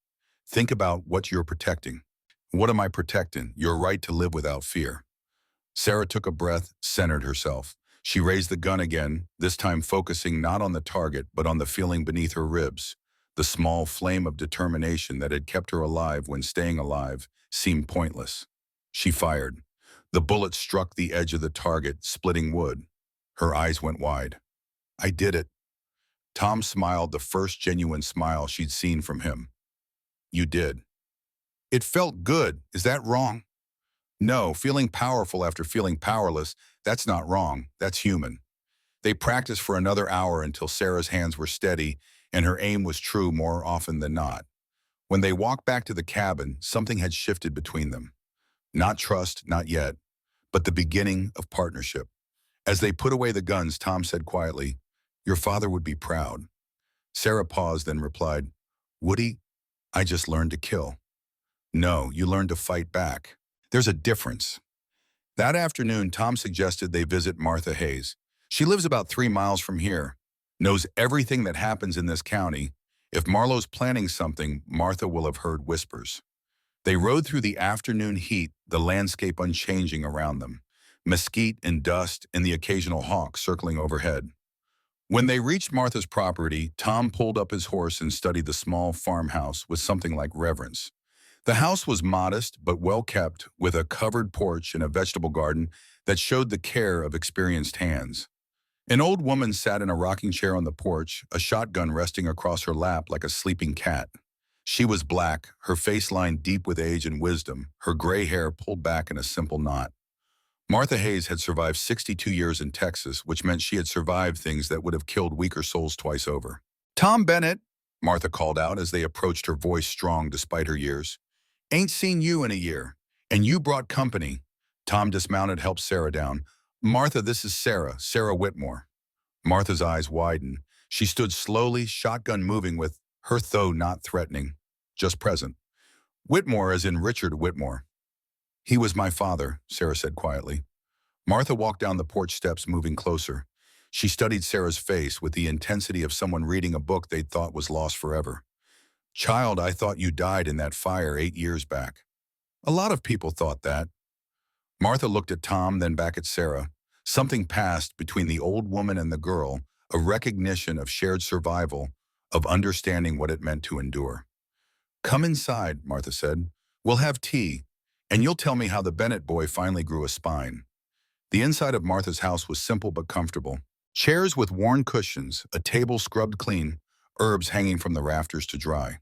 Think about what you're protecting." "What am I protecting?" "Your right to live without fear." Sarah took a breath, centered herself. She raised the gun again, this time focusing not on the target, but on the feeling beneath her ribs. The small flame of determination that had kept her alive when staying alive seemed pointless. She fired. The bullet struck the edge of the target, splitting wood. Her eyes went wide. "I did it." Tom smiled, the first genuine smile she'd seen from him. "You did." "It felt good. Is that wrong?" "No, feeling powerful after feeling powerless, that's not wrong. That's human." They practiced for another hour until Sarah's hands were steady and her aim was true more often than not. When they walked back to the cabin, something had shifted between them. Not trust, not yet, but the beginning of partnership. As they put away the guns, Tom said quietly, "Your father would be proud." Sarah paused, then replied, "Would he? I just learned to kill." "No, you learned to fight back. There's a difference." That afternoon, Tom suggested they visit Martha Hayes. She lives about 3 miles from here, knows everything that happens in this county. If Marlowe's planning something, Martha will have heard whispers. They rode through the afternoon heat, the landscape unchanging around them, mesquite and dust and the occasional hawk circling overhead. When they reached Martha's property, Tom pulled up his horse and studied the small farmhouse with something like reverence. The house was modest but well kept, with a covered porch and a vegetable garden that showed the care of experienced hands. An old woman sat in a rocking chair on the porch, a shotgun resting across her lap like a sleeping cat. She was black, her face lined deep with age and wisdom, her gray hair pulled back in a simple knot. Martha Hayes had survived 62 years in Texas, which meant she had survived things that would have killed weaker souls twice over. "Tom Bennett," Martha called out as they approached, her voice strong despite her years. "Ain't seen you in a year. And you brought company." Tom dismounted, helped Sarah down. "Martha, this is Sarah Whitmore." Martha's eyes widened. She stood slowly, shotgun moving with her though not threatening, just present. "Whitmore as in Richard Whitmore." "He was my father," Sarah said quietly. Martha walked down the porch steps, moving closer. She studied Sarah's face with the intensity of someone reading a book they'd thought was lost forever. "Child, I thought you died in that fire 8 years back." "A lot of people thought that." Martha looked at Tom, then back at Sarah. Something passed between the old woman and the girl, a recognition of shared survival, of understanding what it meant to endure. "Come inside," Martha said. "We'll have tea, and you'll tell me how the Bennett boy finally grew a spine." The inside of Martha's house was simple but comfortable. Chairs with worn cushions, a table scrubbed clean, herbs hanging from the rafters to dry.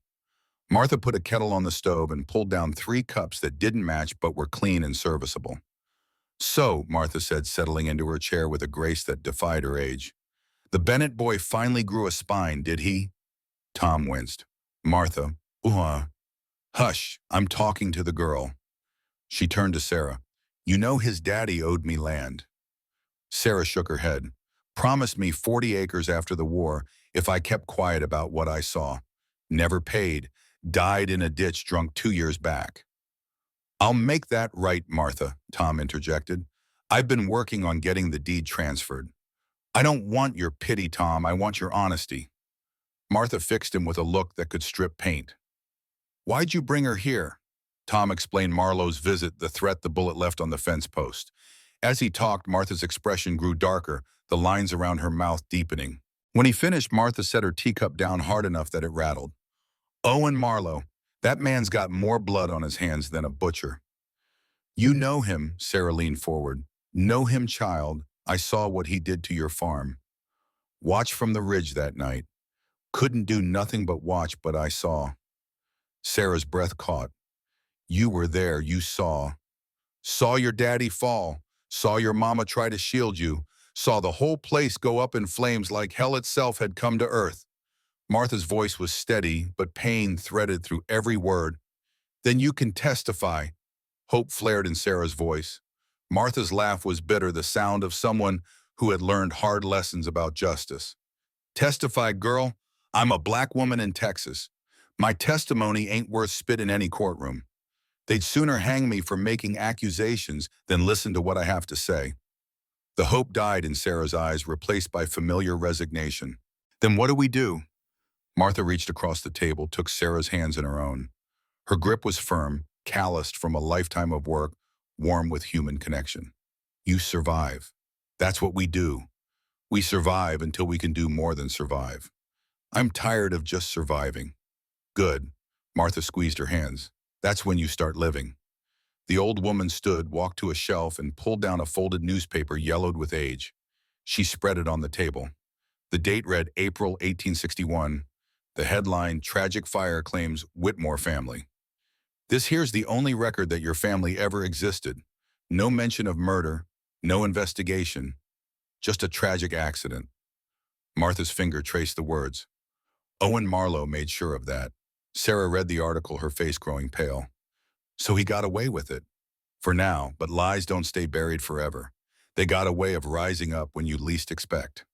Martha put a kettle on the stove and pulled down 3 cups that didn't match but were clean and serviceable. "So," Martha said, settling into her chair with a grace that defied her age, "the Bennett boy finally grew a spine, did he?" Tom winced. "Martha, hush, I'm talking to the girl." She turned to Sarah. "You know his daddy owed me land." Sarah shook her head. "Promised me 40 acres after the war if I kept quiet about what I saw. Never paid. Died in a ditch drunk 2 years back." "I'll make that right, Martha," Tom interjected. "I've been working on getting the deed transferred." "I don't want your pity, Tom. I want your honesty." Martha fixed him with a look that could strip paint. "Why'd you bring her here?" Tom explained Marlowe's visit, the threat the bullet left on the fence post. As he talked, Martha's expression grew darker, the lines around her mouth deepening. When he finished, Martha set her teacup down hard enough that it rattled. "Owen Marlowe, that man's got more blood on his hands than a butcher." "You know him," Sarah leaned forward. "Know him, child. I saw what he did to your farm. Watched from the ridge that night. Couldn't do nothing but watch, but I saw." Sarah's breath caught. "You were there, you saw. Saw your daddy fall. Saw your mama try to shield you. Saw the whole place go up in flames like hell itself had come to earth." Martha's voice was steady, but pain threaded through every word. "Then you can testify." Hope flared in Sarah's voice. Martha's laugh was bitter, the sound of someone who had learned hard lessons about justice. "Testify, girl. I'm a black woman in Texas. My testimony ain't worth spit in any courtroom. They'd sooner hang me for making accusations than listen to what I have to say." The hope died in Sarah's eyes, replaced by familiar resignation. "Then what do we do?" Martha reached across the table, took Sarah's hands in her own. Her grip was firm, calloused from a lifetime of work, warm with human connection. "You survive. That's what we do. We survive until we can do more than survive. I'm tired of just surviving." "Good." Martha squeezed her hands. "That's when you start living." The old woman stood, walked to a shelf, and pulled down a folded newspaper yellowed with age. She spread it on the table. The date read April 1861. The headline, "Tragic Fire Claims Whitmore Family." "This here's the only record that your family ever existed. No mention of murder, no investigation, just a tragic accident." Martha's finger traced the words. "Owen Marlowe made sure of that." Sarah read the article, her face growing pale. So he got away with it. For now, but lies don't stay buried forever. They got a way of rising up when you least expect.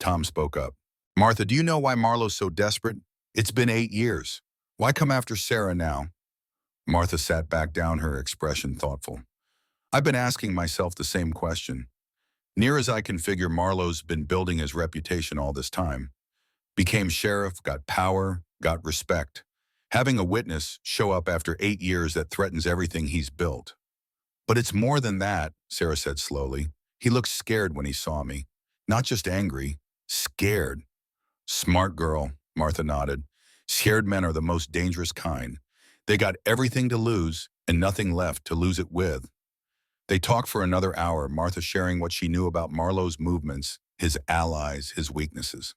Tom spoke up. Martha, do you know why Marlo's so desperate? It's been 8 years. Why come after Sarah now? Martha sat back down, her expression thoughtful. I've been asking myself the same question. Near as I can figure, Marlo's been building his reputation all this time. Became sheriff, got power, got respect. Having a witness show up after 8 years that threatens everything he's built. But it's more than that, Sarah said slowly. He looked scared when he saw me. Not just angry, scared. Smart girl, Martha nodded. Scared men are the most dangerous kind. They got everything to lose and nothing left to lose it with. They talked for another hour, Martha sharing what she knew about Marlo's movements, his allies, his weaknesses.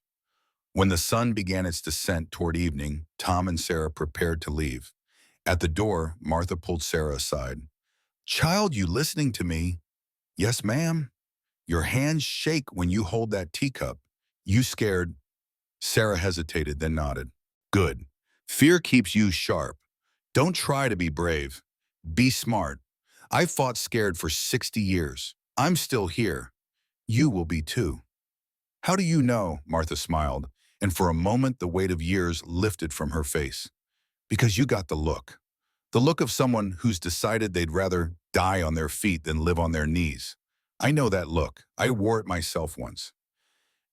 When the sun began its descent toward evening, Tom and Sarah prepared to leave. At the door, Martha pulled Sarah aside. Child, you listening to me? Yes, ma'am. Your hands shake when you hold that teacup. You scared? Sarah hesitated, then nodded. Good. Fear keeps you sharp. Don't try to be brave. Be smart. I fought scared for 60 years. I'm still here. You will be too. How do you know? Martha smiled, and for a moment the weight of years lifted from her face. Because you got the look. The look of someone who's decided they'd rather die on their feet than live on their knees. I know that look. I wore it myself once.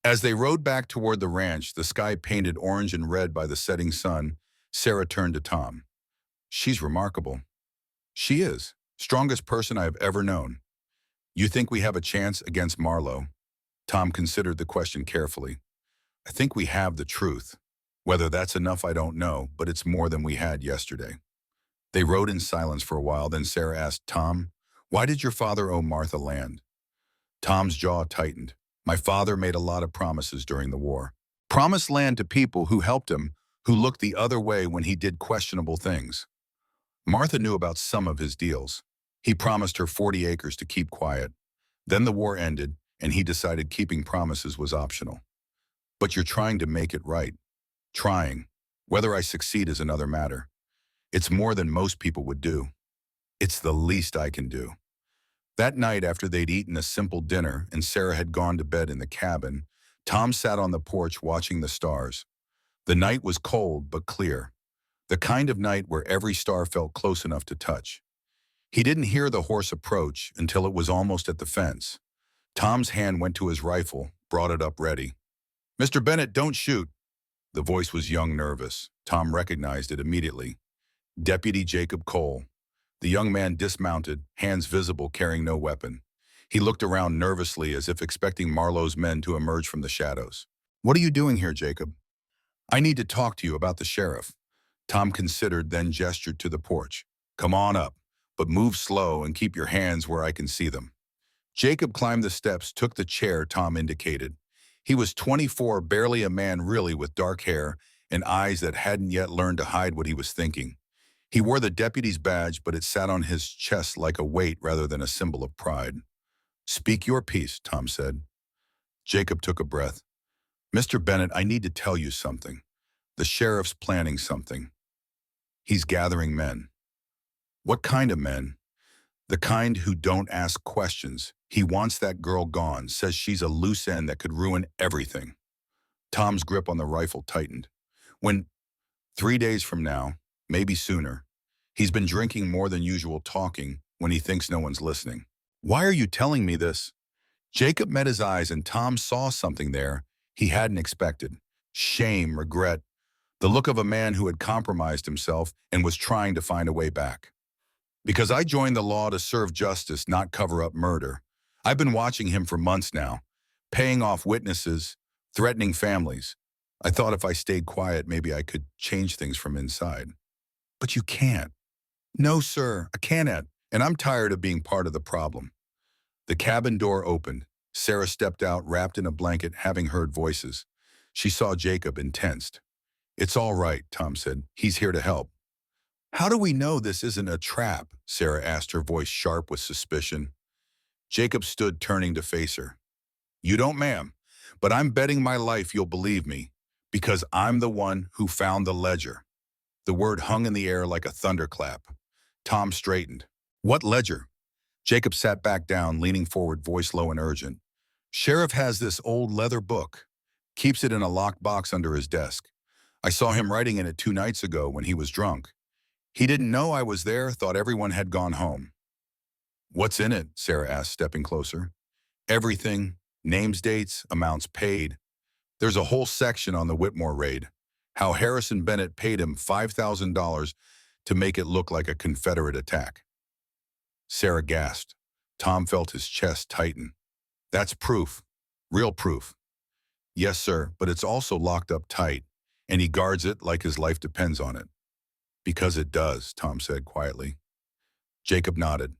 As they rode back toward the ranch, the sky painted orange and red by the setting sun, Sarah turned to Tom. She's remarkable. She is. Strongest person I've ever known. You think we have a chance against Marlo? Tom considered the question carefully. I think we have the truth. Whether that's enough, I don't know, but it's more than we had yesterday. They rode in silence for a while, then Sarah asked, Tom, why did your father owe Martha land? Tom's jaw tightened. My father made a lot of promises during the war. Promised land to people who helped him, who looked the other way when he did questionable things. Martha knew about some of his deals. He promised her 40 acres to keep quiet. Then the war ended, and he decided keeping promises was optional. But you're trying to make it right. Trying. Whether I succeed is another matter. It's more than most people would do. It's the least I can do. That night, after they'd eaten a simple dinner and Sarah had gone to bed in the cabin, Tom sat on the porch watching the stars. The night was cold but clear. The kind of night where every star felt close enough to touch. He didn't hear the horse approach until it was almost at the fence. Tom's hand went to his rifle, brought it up ready. Mr. Bennett, don't shoot. The voice was young, nervous. Tom recognized it immediately. Deputy Jacob Cole. The young man dismounted, hands visible, carrying no weapon. He looked around nervously as if expecting Marlo's men to emerge from the shadows. What are you doing here, Jacob? I need to talk to you about the sheriff. Tom considered, then gestured to the porch. Come on up, but move slow and keep your hands where I can see them. Jacob climbed the steps, took the chair Tom indicated. He was 24, barely a man really, with dark hair and eyes that hadn't yet learned to hide what he was thinking. He wore the deputy's badge, but it sat on his chest like a weight rather than a symbol of pride. Speak your piece, Tom said. Jacob took a breath. Mr. Bennett, I need to tell you something. The sheriff's planning something. He's gathering men. What kind of men? The kind who don't ask questions. He wants that girl gone, says she's a loose end that could ruin everything. Tom's grip on the rifle tightened. When 3 days from now, maybe sooner, he's been drinking more than usual, talking when he thinks no one's listening. Why are you telling me this? Jacob met his eyes and Tom saw something there he hadn't expected. Shame, regret, the look of a man who had compromised himself and was trying to find a way back. Because I joined the law to serve justice, not cover up murder. I've been watching him for months now, paying off witnesses, threatening families. I thought if I stayed quiet, maybe I could change things from inside. But you can't. No, sir, I can't. And I'm tired of being part of the problem. The cabin door opened. Sarah stepped out, wrapped in a blanket, having heard voices. She saw Jacob and tensed. It's all right, Tom said. He's here to help. How do we know this isn't a trap? Sarah asked, her voice sharp with suspicion. Jacob stood, turning to face her. You don't, ma'am, but I'm betting my life you'll believe me, because I'm the one who found the ledger. The word hung in the air like a thunderclap. Tom straightened. What ledger? Jacob sat back down, leaning forward, voice low and urgent. Sheriff has this old leather book. Keeps it in a locked box under his desk. I saw him writing in it 2 nights ago when he was drunk. He didn't know I was there, thought everyone had gone home. What's in it? Sarah asked, stepping closer. Everything. Names, dates, amounts paid. There's a whole section on the Whitmore raid. How Harrison Bennett paid him $5,000 to make it look like a Confederate attack. Sarah gasped. Tom felt his chest tighten. That's proof. Real proof. Yes, sir, but it's also locked up tight, and he guards it like his life depends on it. Because it does, Tom said quietly. Jacob nodded.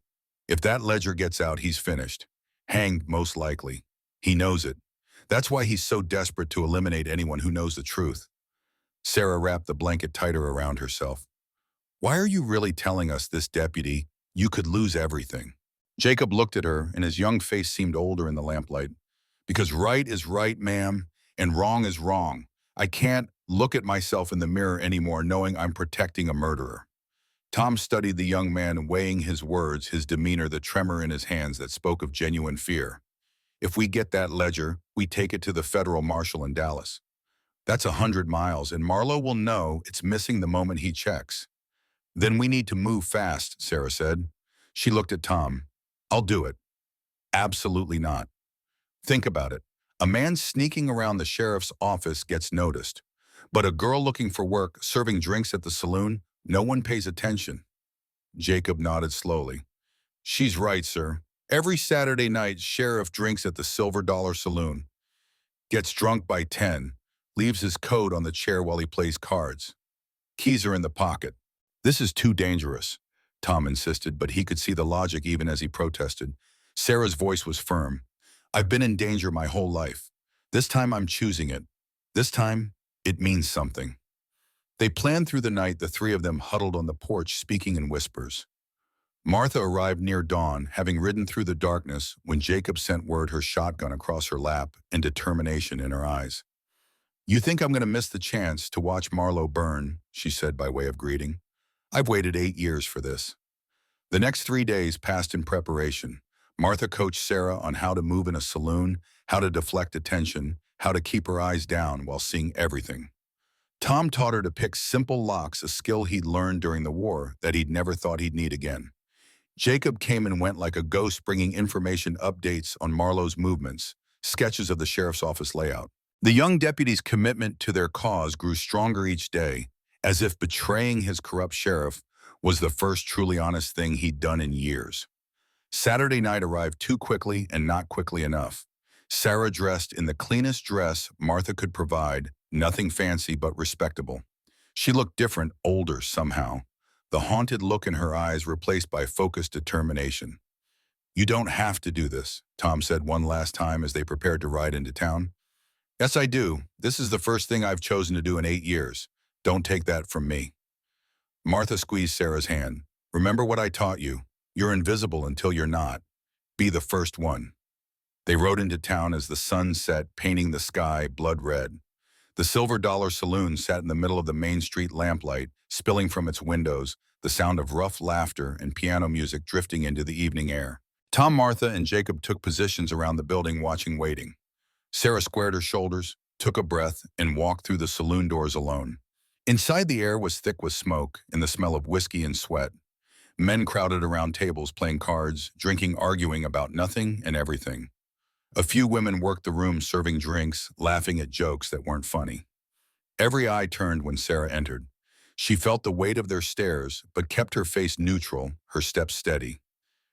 If that ledger gets out, he's finished. Hanged, most likely. He knows it. That's why he's so desperate to eliminate anyone who knows the truth. Sarah wrapped the blanket tighter around herself. Why are you really telling us this, deputy? You could lose everything. Jacob looked at her, and his young face seemed older in the lamplight. Because right is right, ma'am, and wrong is wrong. I can't look at myself in the mirror anymore knowing I'm protecting a murderer. Tom studied the young man, weighing his words, his demeanor, the tremor in his hands that spoke of genuine fear. If we get that ledger, we take it to the federal marshal in Dallas. That's 100 miles, and Marlowe will know it's missing the moment he checks. Then we need to move fast, Sarah said. She looked at Tom. I'll do it. Absolutely not. Think about it. A man sneaking around the sheriff's office gets noticed. But a girl looking for work, serving drinks at the saloon, no one pays attention. Jacob nodded slowly. She's right, sir. Every Saturday night, sheriff drinks at the Silver Dollar Saloon. Gets drunk by 10, leaves his coat on the chair while he plays cards. Keys are in the pocket. This is too dangerous, Tom insisted, but he could see the logic even as he protested. Sarah's voice was firm. I've been in danger my whole life. This time I'm choosing it. This time, it means something. They planned through the night, the three of them huddled on the porch, speaking in whispers. Martha arrived near dawn, having ridden through the darkness when Jacob sent word, her shotgun across her lap and determination in her eyes. You think I'm going to miss the chance to watch Marlowe burn, she said by way of greeting. I've waited 8 years for this. The next 3 days passed in preparation. Martha coached Sarah on how to move in a saloon, how to deflect attention, how to keep her eyes down while seeing everything. Tom taught her to pick simple locks, a skill he'd learned during the war that he'd never thought he'd need again. Jacob came and went like a ghost, bringing information, updates on Marlowe's movements, sketches of the sheriff's office layout. The young deputy's commitment to their cause grew stronger each day, as if betraying his corrupt sheriff was the first truly honest thing he'd done in years. Saturday night arrived too quickly and not quickly enough. Sarah dressed in the cleanest dress Martha could provide, nothing fancy but respectable. She looked different, older somehow, the haunted look in her eyes replaced by focused determination. You don't have to do this, Tom said one last time as they prepared to ride into town. Yes, I do. This is the first thing I've chosen to do in 8 years. Don't take that from me. Martha squeezed Sarah's hand. Remember what I taught you. You're invisible until you're not. Be the first one. They rode into town as the sun set, painting the sky blood red. The Silver Dollar Saloon sat in the middle of the Main Street lamplight, spilling from its windows, the sound of rough laughter and piano music drifting into the evening air. Tom, Martha, and Jacob took positions around the building, watching, waiting. Sarah squared her shoulders, took a breath, and walked through the saloon doors alone. Inside, the air was thick with smoke and the smell of whiskey and sweat. Men crowded around tables, playing cards, drinking, arguing about nothing and everything. A few women worked the room, serving drinks, laughing at jokes that weren't funny. Every eye turned when Sarah entered. She felt the weight of their stares, but kept her face neutral, her steps steady.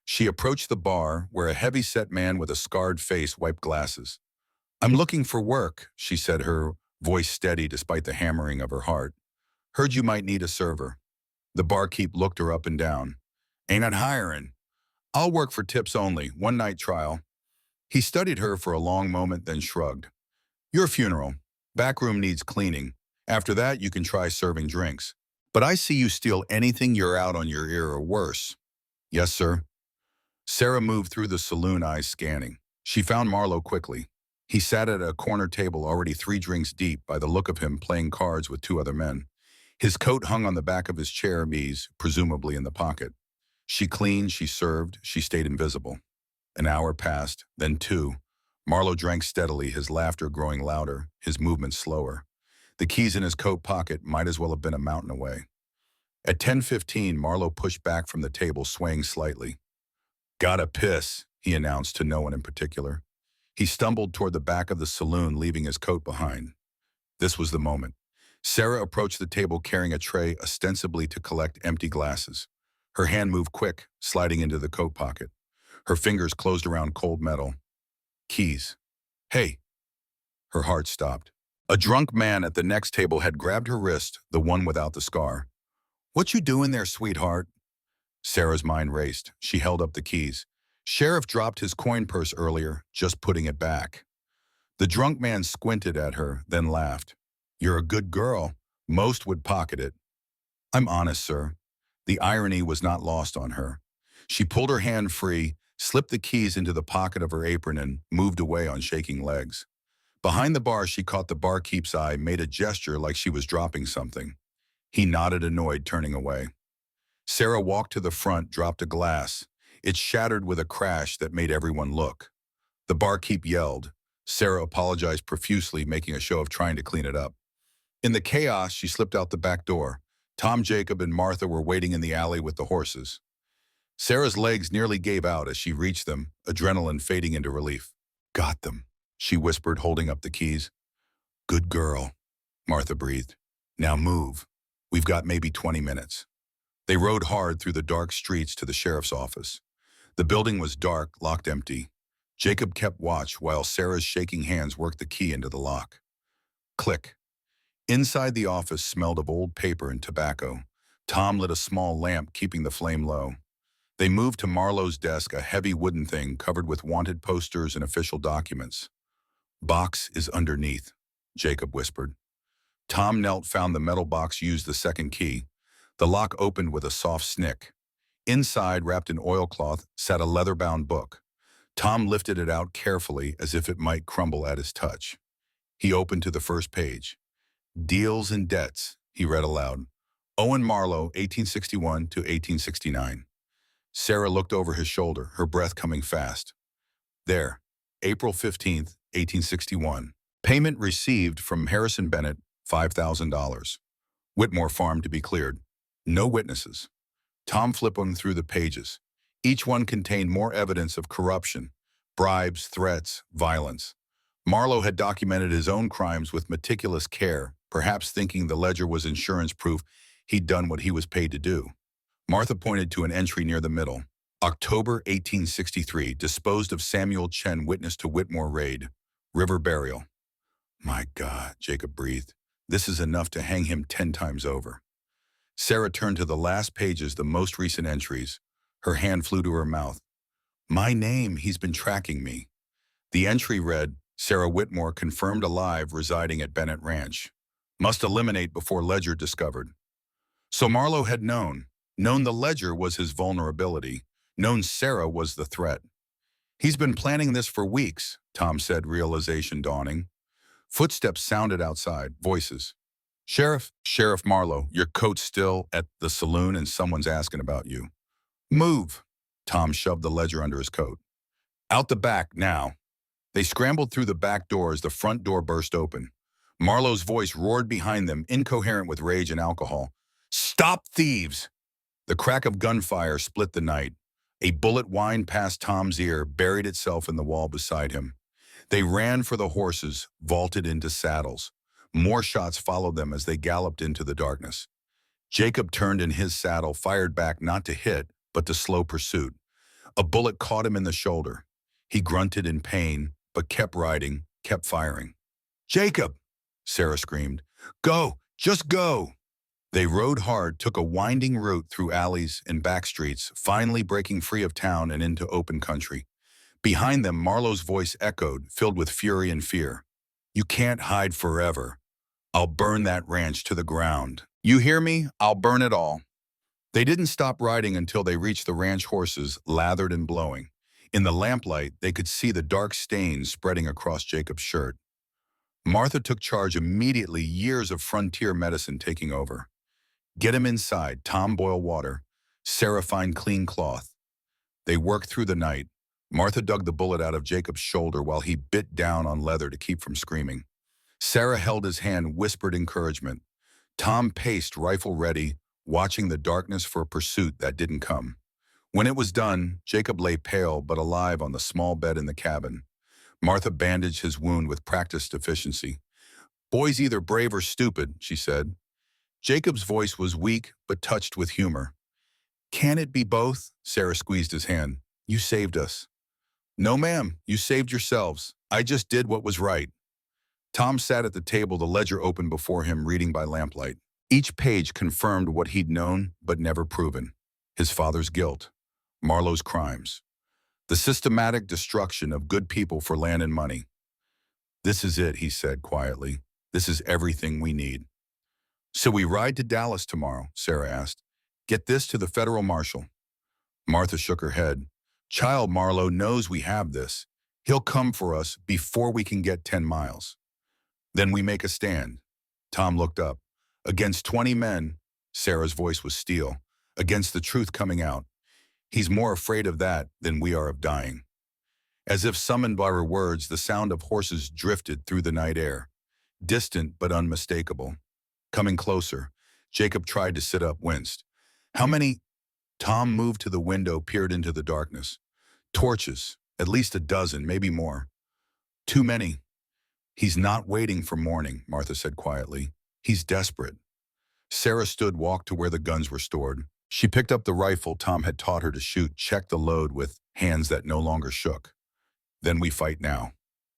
She approached the bar, where a heavy-set man with a scarred face wiped glasses. I'm looking for work, she said, her voice steady despite the hammering of her heart. Heard you might need a server. The barkeep looked her up and down. Ain't it hiring? I'll work for tips only, one-night trial. He studied her for a long moment, then shrugged. Your funeral. Back room needs cleaning. After that, you can try serving drinks. But I see you steal anything, you're out on your ear or worse. Yes, sir. Sarah moved through the saloon, eyes scanning. She found Marlowe quickly. He sat at a corner table, already 3 drinks deep, by the look of him playing cards with 2 other men. His coat hung on the back of his chair, knees, presumably in the pocket. She cleaned, she served, she stayed invisible. An hour passed, then two. Marlowe drank steadily, his laughter growing louder, his movements slower. The keys in his coat pocket might as well have been a mountain away. At 10:15, Marlowe pushed back from the table, swaying slightly. "Gotta piss," he announced to no one in particular. He stumbled toward the back of the saloon, leaving his coat behind. This was the moment. Sarah approached the table carrying a tray ostensibly to collect empty glasses. Her hand moved quick, sliding into the coat pocket. Her fingers closed around cold metal. Keys. "Hey." Her heart stopped. A drunk man at the next table had grabbed her wrist, the one without the scar. "What you doing there, sweetheart?" Sarah's mind raced. She held up the keys. Sheriff dropped his coin purse earlier, just putting it back. The drunk man squinted at her, then laughed. "You're a good girl. Most would pocket it." "I'm honest, sir." The irony was not lost on her. She pulled her hand free, slipped the keys into the pocket of her apron, and moved away on shaking legs. Behind the bar, she caught the barkeep's eye, made a gesture like she was dropping something. He nodded, annoyed, turning away. Sarah walked to the front, dropped a glass. It shattered with a crash that made everyone look. The barkeep yelled. Sarah apologized profusely, making a show of trying to clean it up. In the chaos, she slipped out the back door. Tom, Jacob, and Martha were waiting in the alley with the horses. Sarah's legs nearly gave out as she reached them, adrenaline fading into relief. "Got them," she whispered, holding up the keys. "Good girl," Martha breathed. "Now move. We've got maybe 20 minutes. They rode hard through the dark streets to the sheriff's office. The building was dark, locked empty. Jacob kept watch while Sarah's shaking hands worked the key into the lock. Click. Inside the office smelled of old paper and tobacco. Tom lit a small lamp, keeping the flame low. They moved to Marlowe's desk, a heavy wooden thing covered with wanted posters and official documents. "Box is underneath," Jacob whispered. Tom knelt, found the metal box, used the second key. The lock opened with a soft snick. Inside, wrapped in oilcloth, sat a leather-bound book. Tom lifted it out carefully as if it might crumble at his touch. He opened to the first page. "Deals and Debts," he read aloud. "Owen Marlowe, 1861 to 1869. Sarah looked over his shoulder, her breath coming fast. There, April 15th, 1861. Payment received from Harrison Bennett, $5,000. Whitmore Farm to be cleared. No witnesses. Tom flipped through the pages. Each one contained more evidence of corruption, bribes, threats, violence. Marlowe had documented his own crimes with meticulous care, perhaps thinking the ledger was insurance proof he'd done what he was paid to do. Martha pointed to an entry near the middle. October 1863, disposed of Samuel Chen, witness to Whitmore raid. River burial. "My God," Jacob breathed. "This is enough to hang him 10 times over." Sarah turned to the last pages, the most recent entries. Her hand flew to her mouth. "My name, he's been tracking me." The entry read, "Sarah Whitmore confirmed alive, residing at Bennett Ranch. Must eliminate before ledger discovered." So Marlowe had known the ledger was his vulnerability, known Sarah was the threat. "He's been planning this for weeks," Tom said, realization dawning. Footsteps sounded outside, voices. Sheriff Marlowe, your coat's still at the saloon and someone's asking about you." "Move." Tom shoved the ledger under his coat. "Out the back, now." They scrambled through the back door as the front door burst open. Marlowe's voice roared behind them, incoherent with rage and alcohol. "Stop thieves!" The crack of gunfire split the night. A bullet whined past Tom's ear, buried itself in the wall beside him. They ran for the horses, vaulted into saddles. More shots followed them as they galloped into the darkness. Jacob turned in his saddle, fired back not to hit, but to slow pursuit. A bullet caught him in the shoulder. He grunted in pain, but kept riding, kept firing. "Jacob!" Sarah screamed. "Go! Just go!" They rode hard, took a winding route through alleys and back streets, finally breaking free of town and into open country. Behind them, Marlowe's voice echoed, filled with fury and fear. "You can't hide forever. I'll burn that ranch to the ground. You hear me? I'll burn it all." They didn't stop riding until they reached the ranch horses, lathered and blowing. In the lamplight, they could see the dark stains spreading across Jacob's shirt. Martha took charge immediately, years of frontier medicine taking over. Get him inside. Tom, boil water. Sarah, find clean cloth. They worked through the night. Martha dug the bullet out of Jacob's shoulder while he bit down on leather to keep from screaming. Sarah held his hand, whispered encouragement. Tom paced, rifle ready, watching the darkness for a pursuit that didn't come. When it was done, Jacob lay pale but alive on the small bed in the cabin. Martha bandaged his wound with practiced efficiency. Boy's either brave or stupid, she said. Jacob's voice was weak but touched with humor. Can it be both? Sarah squeezed his hand. You saved us. No, ma'am, you saved yourselves. I just did what was right. Tom sat at the table, the ledger open before him, reading by lamplight. Each page confirmed what he'd known but never proven. His father's guilt, Marlowe's crimes, the systematic destruction of good people for land and money. This is it, he said quietly. This is everything we need. So we ride to Dallas tomorrow, Sarah asked. Get this to the federal marshal. Martha shook her head. Child, Marlowe knows we have this. He'll come for us before we can get 10 miles. Then we make a stand. Tom looked up. Against 20 men, Sarah's voice was steel, against the truth coming out. He's more afraid of that than we are of dying. As if summoned by her words, the sound of horses drifted through the night air, distant but unmistakable. Coming closer, Jacob tried to sit up, winced. How many? Tom moved to the window, peered into the darkness. Torches, at least a dozen, maybe more. Too many. He's not waiting for morning, Martha said quietly. He's desperate. Sarah stood, walked to where the guns were stored. She picked up the rifle Tom had taught her to shoot, checked the load with hands that no longer shook. Then we fight now.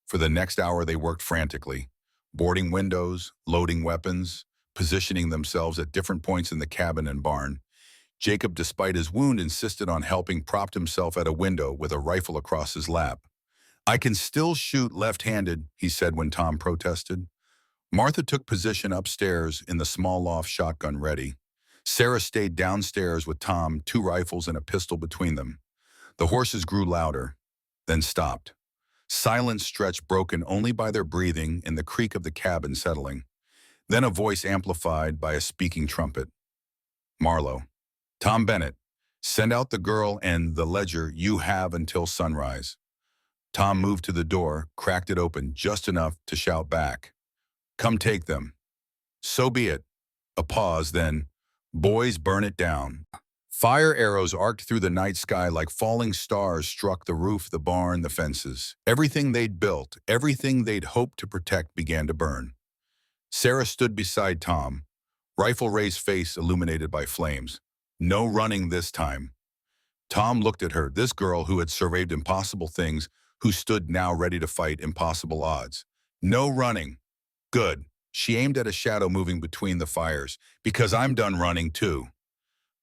For the next hour they worked frantically, boarding windows, loading weapons, positioning themselves at different points in the cabin and barn. Jacob, despite his wound, insisted on helping, propped himself at a window with a rifle across his lap. I can still shoot left-handed, he said when Tom protested. Martha took position upstairs in the small loft, shotgun ready. Sarah stayed downstairs with Tom, 2 rifles and a pistol between them. The horses grew louder, then stopped. Silence stretched, broken only by their breathing and the creak of the cabin settling. Then a voice amplified by a speaking trumpet. Marlowe. Tom Bennett. Send out the girl and the ledger. You have until sunrise. Tom moved to the door, cracked it open just enough to shout back. Come take them. So be it. A pause, then, boys, burn it down. Fire arrows arced through the night sky like falling stars, struck the roof, the barn, the fences. Everything they'd built, everything they'd hoped to protect began to burn. Sarah stood beside Tom, rifle raised, face illuminated by flames. No running this time. Tom looked at her, this girl who had surveyed impossible things, who stood now ready to fight impossible odds. No running. Good. She aimed at a shadow moving between the fires. Because I'm done running too.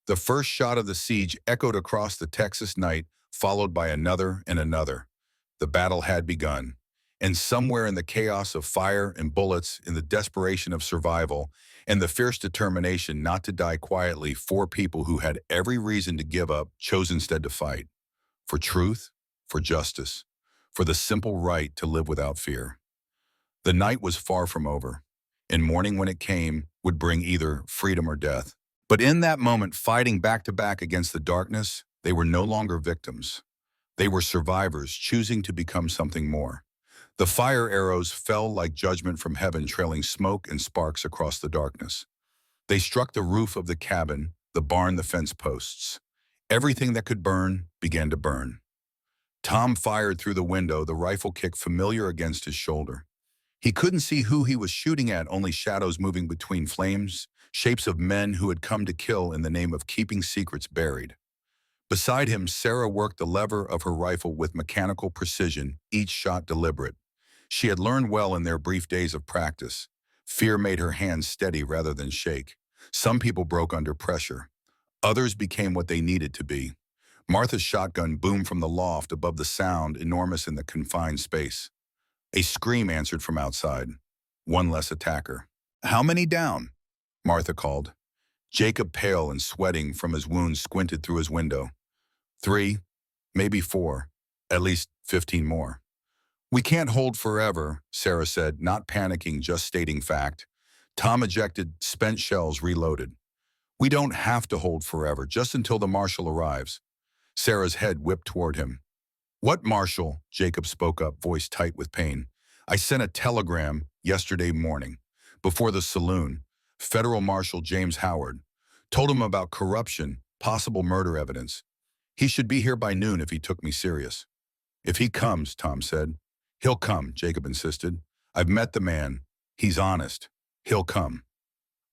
The first shot of the siege echoed across the Texas night, followed by another and another. The battle had begun. And somewhere in the chaos of fire and bullets, in the desperation of survival, and the fierce determination not to die quietly, 4 people who had every reason to give up chose instead to fight. For truth, for justice, for the simple right to live without fear. The night was far from over, and morning, when it came, would bring either freedom or death. But in that moment, fighting back to back against the darkness, they were no longer victims. They were survivors, choosing to become something more. The fire arrows fell like judgment from heaven, trailing smoke and sparks across the darkness. They struck the roof of the cabin, the barn, the fence posts. Everything that could burn began to burn. Tom fired through the window, the rifle kick familiar against his shoulder. He couldn't see who he was shooting at, only shadows moving between flames, shapes of men who had come to kill in the name of keeping secrets buried. Beside him, Sarah worked the lever of her rifle with mechanical precision, each shot deliberate. She had learned well in their brief days of practice. Fear made her hands steady rather than shake. Some people broke under pressure. Others became what they needed to be. Martha's shotgun boomed from the loft above, the sound enormous in the confined space. A scream answered from outside. One less attacker. How many down? Martha called. Jacob, pale and sweating from his wounds, squinted through his window. 3, maybe 4, at least 15 more. We can't hold forever, Sarah said, not panicking, just stating fact. Tom ejected, spent shells reloaded. We don't have to hold forever, just until the marshal arrives. Sarah's head whipped toward him. What marshal? Jacob spoke up, voice tight with pain. I sent a telegram yesterday morning, before the saloon. Federal Marshal James Howard. Told him about corruption, possible murder evidence. He should be here by noon if he took me serious. If he comes, Tom said. He'll come, Jacob insisted. I've met the man. He's honest. He'll come.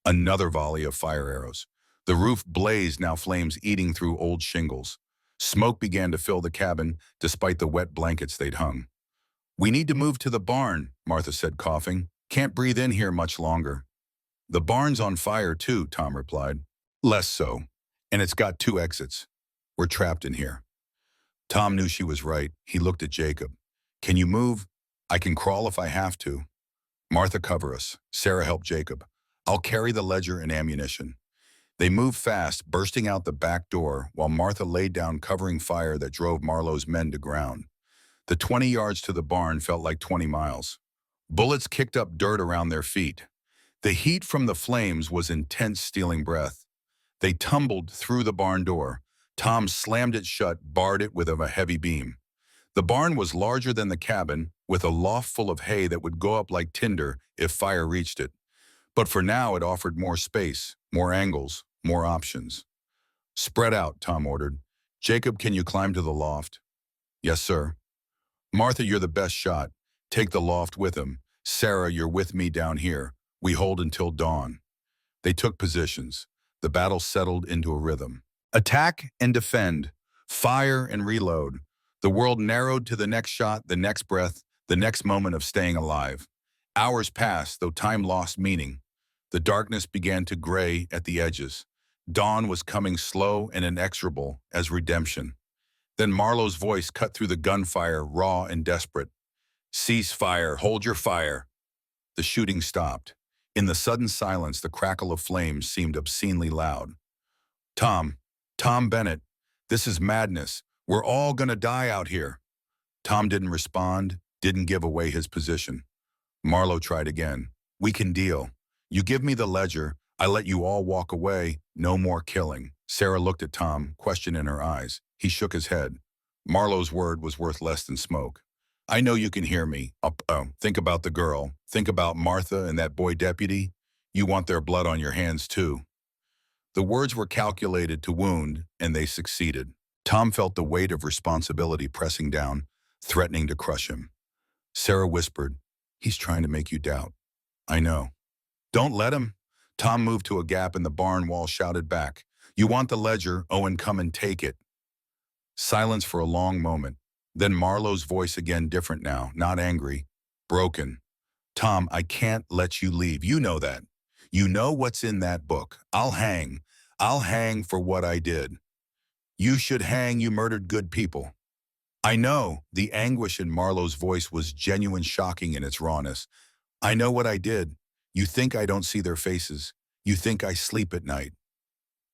Another volley of fire arrows. The roof blazed, now flames eating through old shingles. Smoke began to fill the cabin, despite the wet blankets they'd hung. We need to move to the barn, Martha said, coughing. Can't breathe in here much longer. The barn's on fire too, Tom replied. Less so. And it's got 2 exits. We're trapped in here. Tom knew she was right. He looked at Jacob. Can you move? I can crawl if I have to. Martha, cover us. Sarah, help Jacob. I'll carry the ledger and ammunition. They moved fast, bursting out the back door, while Martha laid down covering fire that drove Marlowe's men to ground. The 20 yards to the barn felt like 20 miles. Bullets kicked up dirt around their feet. The heat from the flames was intense, stealing breath. They tumbled through the barn door. Tom slammed it shut, barred it with a heavy beam. The barn was larger than the cabin, with a loft full of hay that would go up like tinder if fire reached it. But for now, it offered more space, more angles, more options. Spread out, Tom ordered. Jacob, can you climb to the loft? Yes, sir. Martha, you're the best shot. Take the loft with him. Sarah, you're with me down here. We hold until dawn. They took positions. The battle settled into a rhythm. Attack and defend. Fire and reload. The world narrowed to the next shot, the next breath, the next moment of staying alive. Hours passed, though time lost meaning. The darkness began to gray at the edges. Dawn was coming slow and inexorable as redemption. Then Marlowe's voice cut through the gunfire, raw and desperate. Cease fire, hold your fire. The shooting stopped. In the sudden silence, the crackle of flames seemed obscenely loud. Tom Bennett, this is madness. We're all gonna die out here. Tom didn't respond, didn't give away his position. Marlowe tried again. We can deal. You give me the ledger, I let you all walk away, no more killing. Sarah looked at Tom, question in her eyes. He shook his head. Marlowe's word was worth less than smoke. I know you can hear me. Think about the girl. Think about Martha and that boy deputy. You want their blood on your hands too. The words were calculated to wound, and they succeeded. Tom felt the weight of responsibility pressing down, threatening to crush him. Sarah whispered, he's trying to make you doubt. I know. Don't let him. Tom moved to a gap in the barn wall, shouted back. You want the ledger, Owen, come and take it. Silence for a long moment. Then Marlowe's voice, again different now, not angry, broken. Tom, I can't let you leave. You know that. You know what's in that book. I'll hang. I'll hang for what I did. You should hang, you murdered good people. I know. The anguish in Marlowe's voice was genuine, shocking in its rawness. I know what I did. You think I don't see their faces. You think I sleep at night.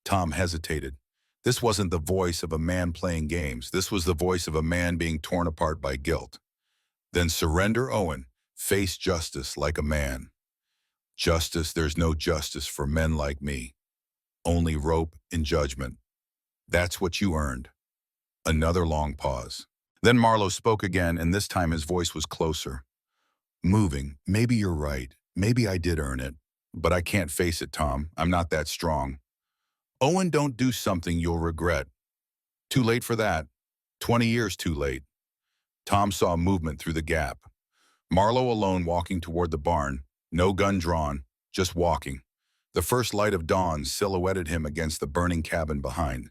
Tom hesitated. This wasn't the voice of a man playing games. This was the voice of a man being torn apart by guilt. Then surrender, Owen. Face justice like a man. Justice, there's no justice for men like me. Only rope and judgment. That's what you earned. Another long pause. Then Marlowe spoke again, and this time his voice was closer. Moving. Maybe you're right. Maybe I did earn it. But I can't face it, Tom. I'm not that strong. Owen, don't do something you'll regret. Too late for that. 20 years too late. Tom saw movement through the gap. Marlowe alone, walking toward the barn. No gun drawn, just walking. The first light of dawn silhouetted him against the burning cabin behind.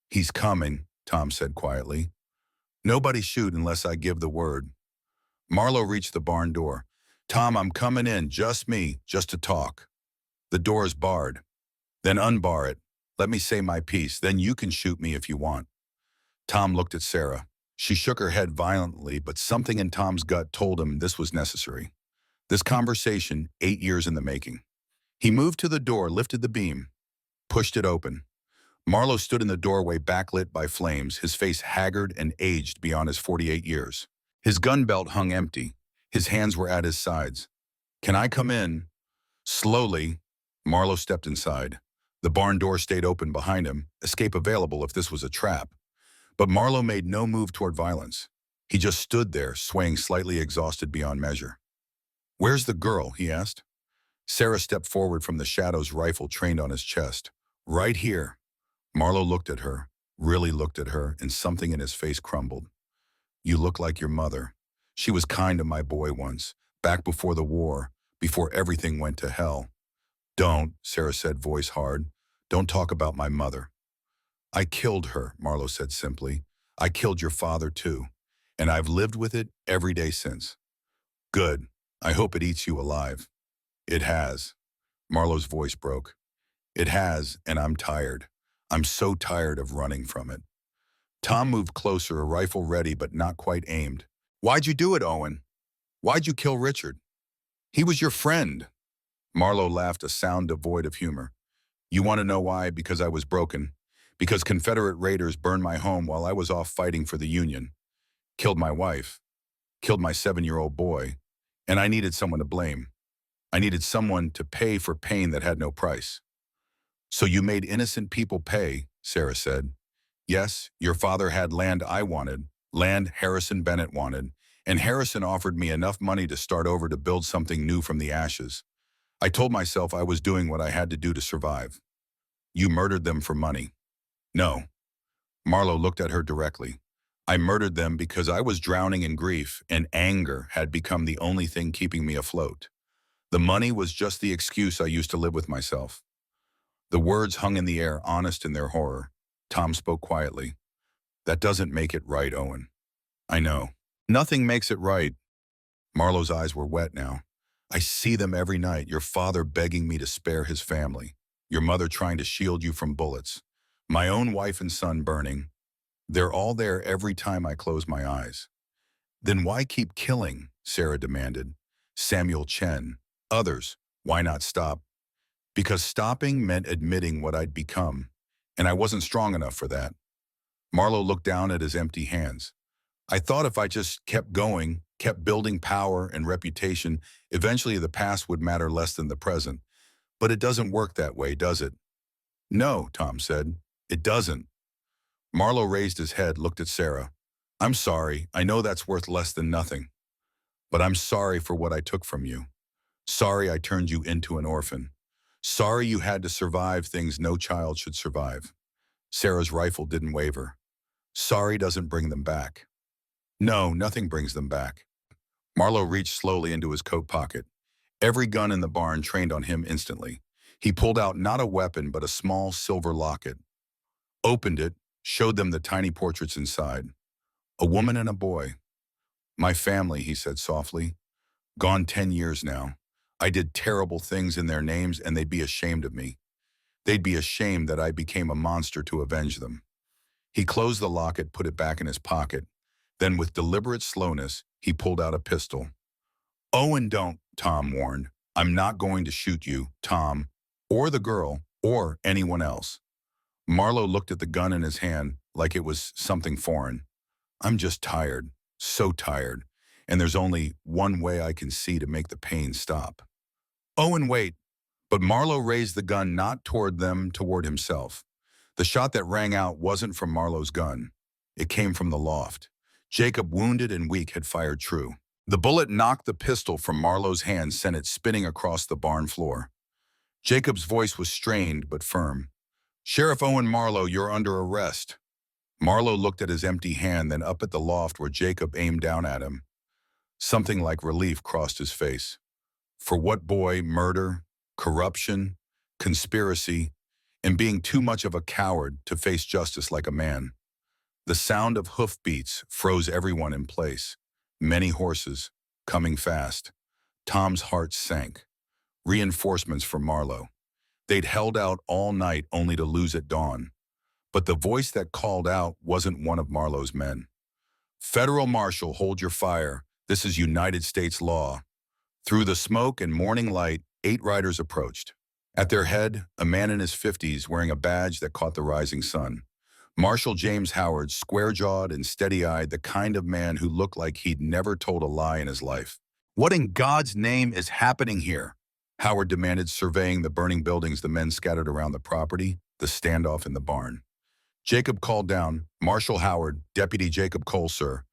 He's coming, Tom said quietly. Nobody shoot unless I give the word. Marlowe reached the barn door. Tom, I'm coming in, just me, just to talk. The door is barred. Then unbar it. Let me say my piece, then you can shoot me if you want. Tom looked at Sarah. She shook her head violently, but something in Tom's gut told him this was necessary. This conversation, 8 years in the making. He moved to the door, lifted the beam, pushed it open. Marlowe stood in the doorway, backlit by flames, his face haggard and aged beyond his 48 years. His gun belt hung empty. His hands were at his sides. Can I come in? Slowly, Marlowe stepped inside. The barn door stayed open behind him, escape available if this was a trap. But Marlowe made no move toward violence. He just stood there, swaying slightly exhausted beyond measure. "Where's the girl?" he asked. Sarah stepped forward from the shadows, rifle trained on his chest. "Right here." Marlowe looked at her, really looked at her, and something in his face crumbled. "You look like your mother. She was kind to my boy once, back before the war, before everything went to hell." "Don't," Sarah said, voice hard. "Don't talk about my mother." "I killed her," Marlowe said simply. "I killed your father too, and I've lived with it every day since." "Good. I hope it eats you alive." "It has." Marlowe's voice broke. "It has, and I'm tired. I'm so tired of running from it." Tom moved closer, a rifle ready but not quite aimed. "Why'd you do it, Owen? Why'd you kill Richard? He was your friend." Marlowe laughed, a sound devoid of humor. "You want to know why? Because I was broken. Because Confederate raiders burned my home while I was off fighting for the Union. Killed my wife. Killed my 7-year-old boy. And I needed someone to blame. I needed someone to pay for pain that had no price." "So you made innocent people pay," Sarah said. "Yes, your father had land I wanted, land Harrison Bennett wanted, and Harrison offered me enough money to start over, to build something new from the ashes. I told myself I was doing what I had to do to survive. You murdered them for money." "No." Marlowe looked at her directly. "I murdered them because I was drowning in grief, and anger had become the only thing keeping me afloat. The money was just the excuse I used to live with myself." The words hung in the air, honest in their horror. Tom spoke quietly. "That doesn't make it right, Owen." "I know. Nothing makes it right." Marlowe's eyes were wet now. "I see them every night. Your father begging me to spare his family. Your mother trying to shield you from bullets. My own wife and son burning. They're all there every time I close my eyes." "Then why keep killing?" Sarah demanded. "Samuel Chen. Others. Why not stop?" "Because stopping meant admitting what I'd become, and I wasn't strong enough for that." Marlowe looked down at his empty hands. "I thought if I just kept going, kept building power and reputation, eventually the past would matter less than the present. But it doesn't work that way, does it?" "No," Tom said. "It doesn't." Marlowe raised his head, looked at Sarah. "I'm sorry. I know that's worth less than nothing. But I'm sorry for what I took from you. Sorry I turned you into an orphan. Sorry you had to survive things no child should survive." Sarah's rifle didn't waver. "Sorry doesn't bring them back." "No, nothing brings them back." Marlowe reached slowly into his coat pocket. Every gun in the barn trained on him instantly. He pulled out not a weapon but a small silver locket. Opened it, showed them the tiny portraits inside. A woman and a boy. "My family," he said softly. "Gone 10 years now. I did terrible things in their names, and they'd be ashamed of me. They'd be ashamed that I became a monster to avenge them." He closed the locket, put it back in his pocket. Then with deliberate slowness, he pulled out a pistol. "Owen, don't," Tom warned. "I'm not going to shoot you, Tom, or the girl, or anyone else." Marlowe looked at the gun in his hand like it was something foreign. "I'm just tired, so tired, and there's only one way I can see to make the pain stop." "Owen, wait." But Marlowe raised the gun not toward them, toward himself. The shot that rang out wasn't from Marlowe's gun. It came from the loft. Jacob, wounded and weak, had fired true. The bullet knocked the pistol from Marlowe's hand, sent it spinning across the barn floor. Jacob's voice was strained but firm. "Sheriff Owen Marlowe, you're under arrest." Marlowe looked at his empty hand, then up at the loft where Jacob aimed down at him. Something like relief crossed his face. For what, boy? Murder, corruption, conspiracy, and being too much of a coward to face justice like a man. The sound of hoofbeats froze everyone in place. Many horses, coming fast. Tom's heart sank. Reinforcements for Marlowe. They'd held out all night only to lose at dawn. But the voice that called out wasn't one of Marlowe's men. "Federal Marshal, hold your fire. This is United States law." Through the smoke and morning light, 8 riders approached. At their head, a man in his 50s wearing a badge that caught the rising sun. Marshal James Howard, square-jawed and steady-eyed, the kind of man who looked like he'd never told a lie in his life. "What in God's name is happening here?" Howard demanded, surveying the burning buildings the men scattered around the property, the standoff in the barn. Jacob called down, "Marshal Howard, Deputy Jacob Cole, sir.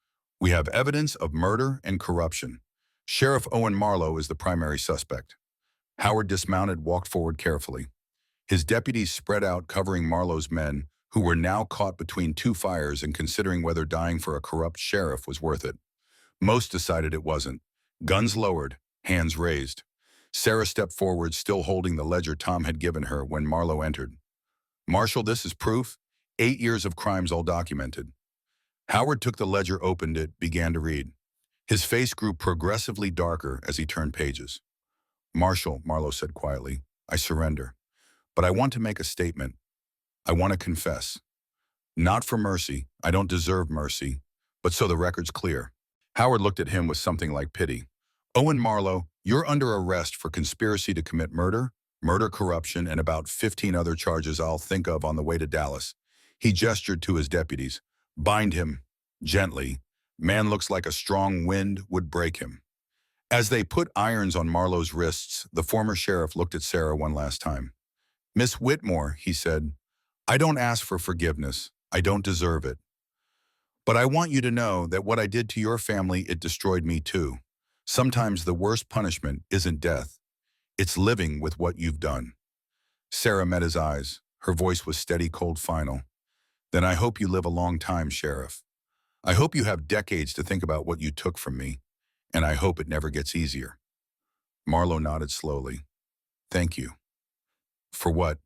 We have evidence of murder and corruption. Sheriff Owen Marlowe is the primary suspect." Howard dismounted, walked forward carefully. His deputies spread out, covering Marlowe's men, who were now caught between two fires and considering whether dying for a corrupt sheriff was worth it. Most decided it wasn't. Guns lowered, hands raised. Sarah stepped forward, still holding the ledger Tom had given her when Marlowe entered. "Marshal, this is proof. 8 years of crimes all documented." Howard took the ledger, opened it, began to read. His face grew progressively darker as he turned pages. "Marshal," Marlowe said quietly, "I surrender. But I want to make a statement. I want to confess. Not for mercy, I don't deserve mercy, but so the record's clear." Howard looked at him with something like pity. "Owen Marlowe, you're under arrest for conspiracy to commit murder, corruption, and about 15 other charges I'll think of on the way to Dallas." He gestured to his deputies. "Bind him, gently. Man looks like a strong wind would break him." As they put irons on Marlowe's wrists, the former sheriff looked at Sarah one last time. "Miss Whitmore," he said, "I don't ask for forgiveness. I don't deserve it. But I want you to know that what I did to your family, it destroyed me too. Sometimes the worst punishment isn't death. It's living with what you've done." Sarah met his eyes. Her voice was steady, cold, final. "Then I hope you live a long time, Sheriff. I hope you have decades to think about what you took from me, and I hope it never gets easier." Marlowe nodded slowly. "Thank you." "For what?"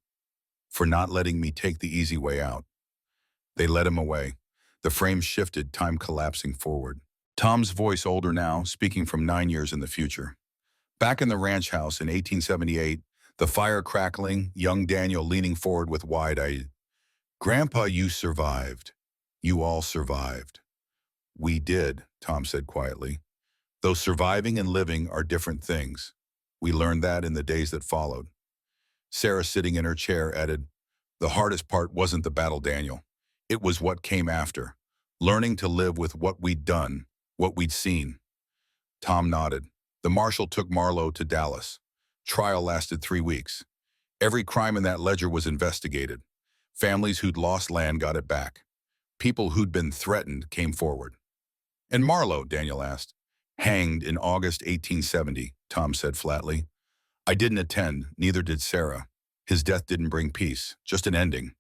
"For not letting me take the easy way out." They led him away. The frame shifted, time collapsing forward. Tom's voice, older now, speaking from 9 years in the future. Back in the ranch house in 1878, the fire crackling, young Daniel leaning forward with wide-eyed, "Grandpa, you survived. You all survived." "We did," Tom said quietly. "Though surviving and living are different things. We learned that in the days that followed." Sarah, sitting in her chair, added, "The hardest part wasn't the battle, Daniel. It was what came after. Learning to live with what we'd done, what we'd seen." Tom nodded. The marshal took Marlowe to Dallas. Trial lasted 3 weeks. Every crime in that ledger was investigated. Families who'd lost land got it back. People who'd been threatened came forward. "And Marlowe?" Daniel asked. "Hanged in August 1870, Tom said flatly. "I didn't attend, neither did Sarah. His death didn't bring peace, just an ending."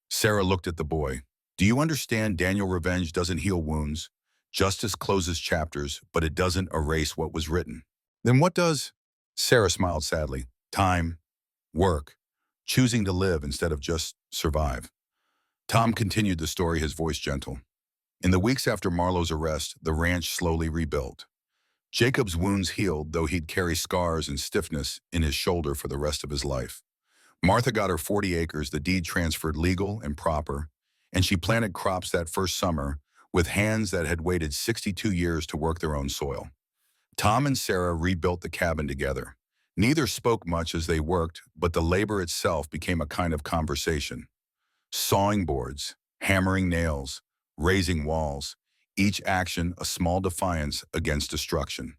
Sarah looked at the boy. "Do you understand, Daniel? Revenge doesn't heal wounds. Justice closes chapters, but it doesn't erase what was written." "Then what does?" Sarah smiled sadly. "Time, work, choosing to live instead of just survive." Tom continued the story, his voice gentle. In the weeks after Marlowe's arrest, the ranch slowly rebuilt. Jacob's wounds healed, though he'd carry scars and stiffness in his shoulder for the rest of his life. Martha got her 40 acres, the deed transferred legal and proper, and she planted crops that first summer with hands that had waited 62 years to work their own soil. Tom and Sarah rebuilt the cabin together. Neither spoke much as they worked, but the labor itself became a kind of conversation. Sawing boards, hammering nails, raising walls, each action a small defiance against destruction.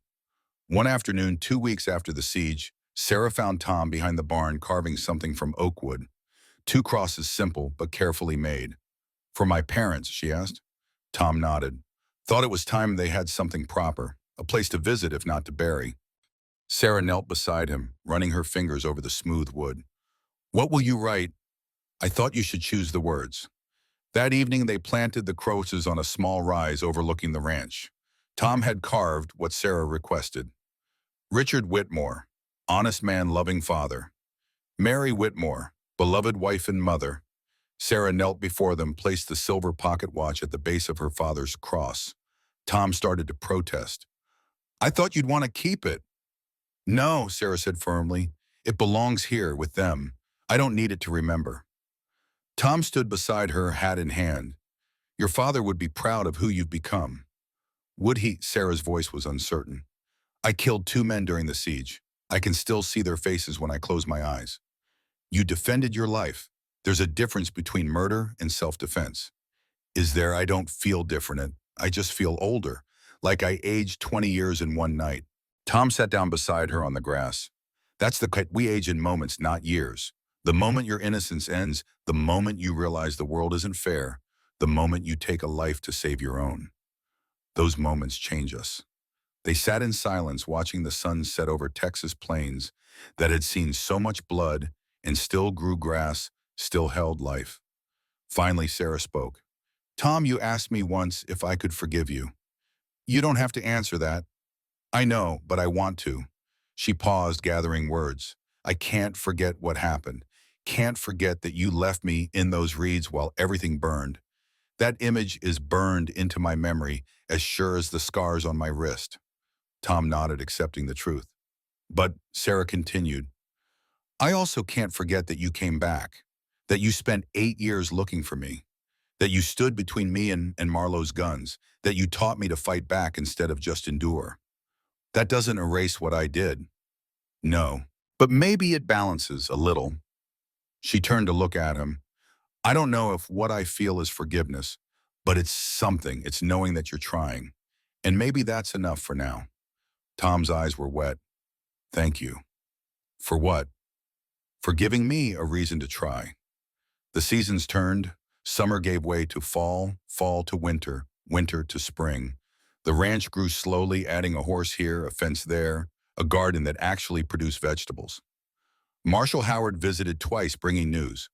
One afternoon, 2 weeks after the siege, Sarah found Tom behind the barn carving something from oak wood. 2 crosses, simple but carefully made. "For my parents?" she asked. Tom nodded. "Thought it was time they had something proper, a place to visit if not to bury." Sarah knelt beside him, running her fingers over the smooth wood. "What will you write?" "I thought you should choose the words." That evening they planted the crosses on a small rise overlooking the ranch. Tom had carved what Sarah requested. "Richard Whitmore, honest man, loving father. Mary Whitmore, beloved wife and mother." Sarah knelt before them, placed the silver pocket watch at the base of her father's cross. Tom started to protest. "I thought you'd want to keep it." "No," Sarah said firmly. "It belongs here with them. I don't need it to remember." Tom stood beside her, hat in hand. "Your father would be proud of who you've become." "Would he?" Sarah's voice was uncertain. "I killed 2 men during the siege. I can still see their faces when I close my eyes. You defended your life. There's a difference between murder and self-defense." "Is there?" "I don't feel different. I just feel older, like I aged 20 years in one night." Tom sat down beside her on the grass. That's the cut. We age in moments, not years. The moment your innocence ends, the moment you realize the world isn't fair, the moment you take a life to save your own. Those moments change us. They sat in silence watching the sun set over Texas plains that had seen so much blood and still grew grass, still held life. Finally, Sarah spoke. Tom, you asked me once if I could forgive you. You don't have to answer that. I know, but I want to. She paused, gathering words. I can't forget what happened. Can't forget that you left me in those reeds while everything burned. That image is burned into my memory as sure as the scars on my wrist. Tom nodded, accepting the truth. But, Sarah continued, I also can't forget that you came back, that you spent 8 years looking for me, that you stood between me and Marlowe's guns, that you taught me to fight back instead of just endure. That doesn't erase what I did. No, but maybe it balances a little. She turned to look at him. I don't know if what I feel is forgiveness, but it's something. It's knowing that you're trying. And maybe that's enough for now. Tom's eyes were wet. Thank you. For what? For giving me a reason to try. The seasons turned. Summer gave way to fall, fall to winter, winter to spring. The ranch grew slowly, adding a horse here, a fence there, a garden that actually produced vegetables. Marshall Howard visited twice, bringing news.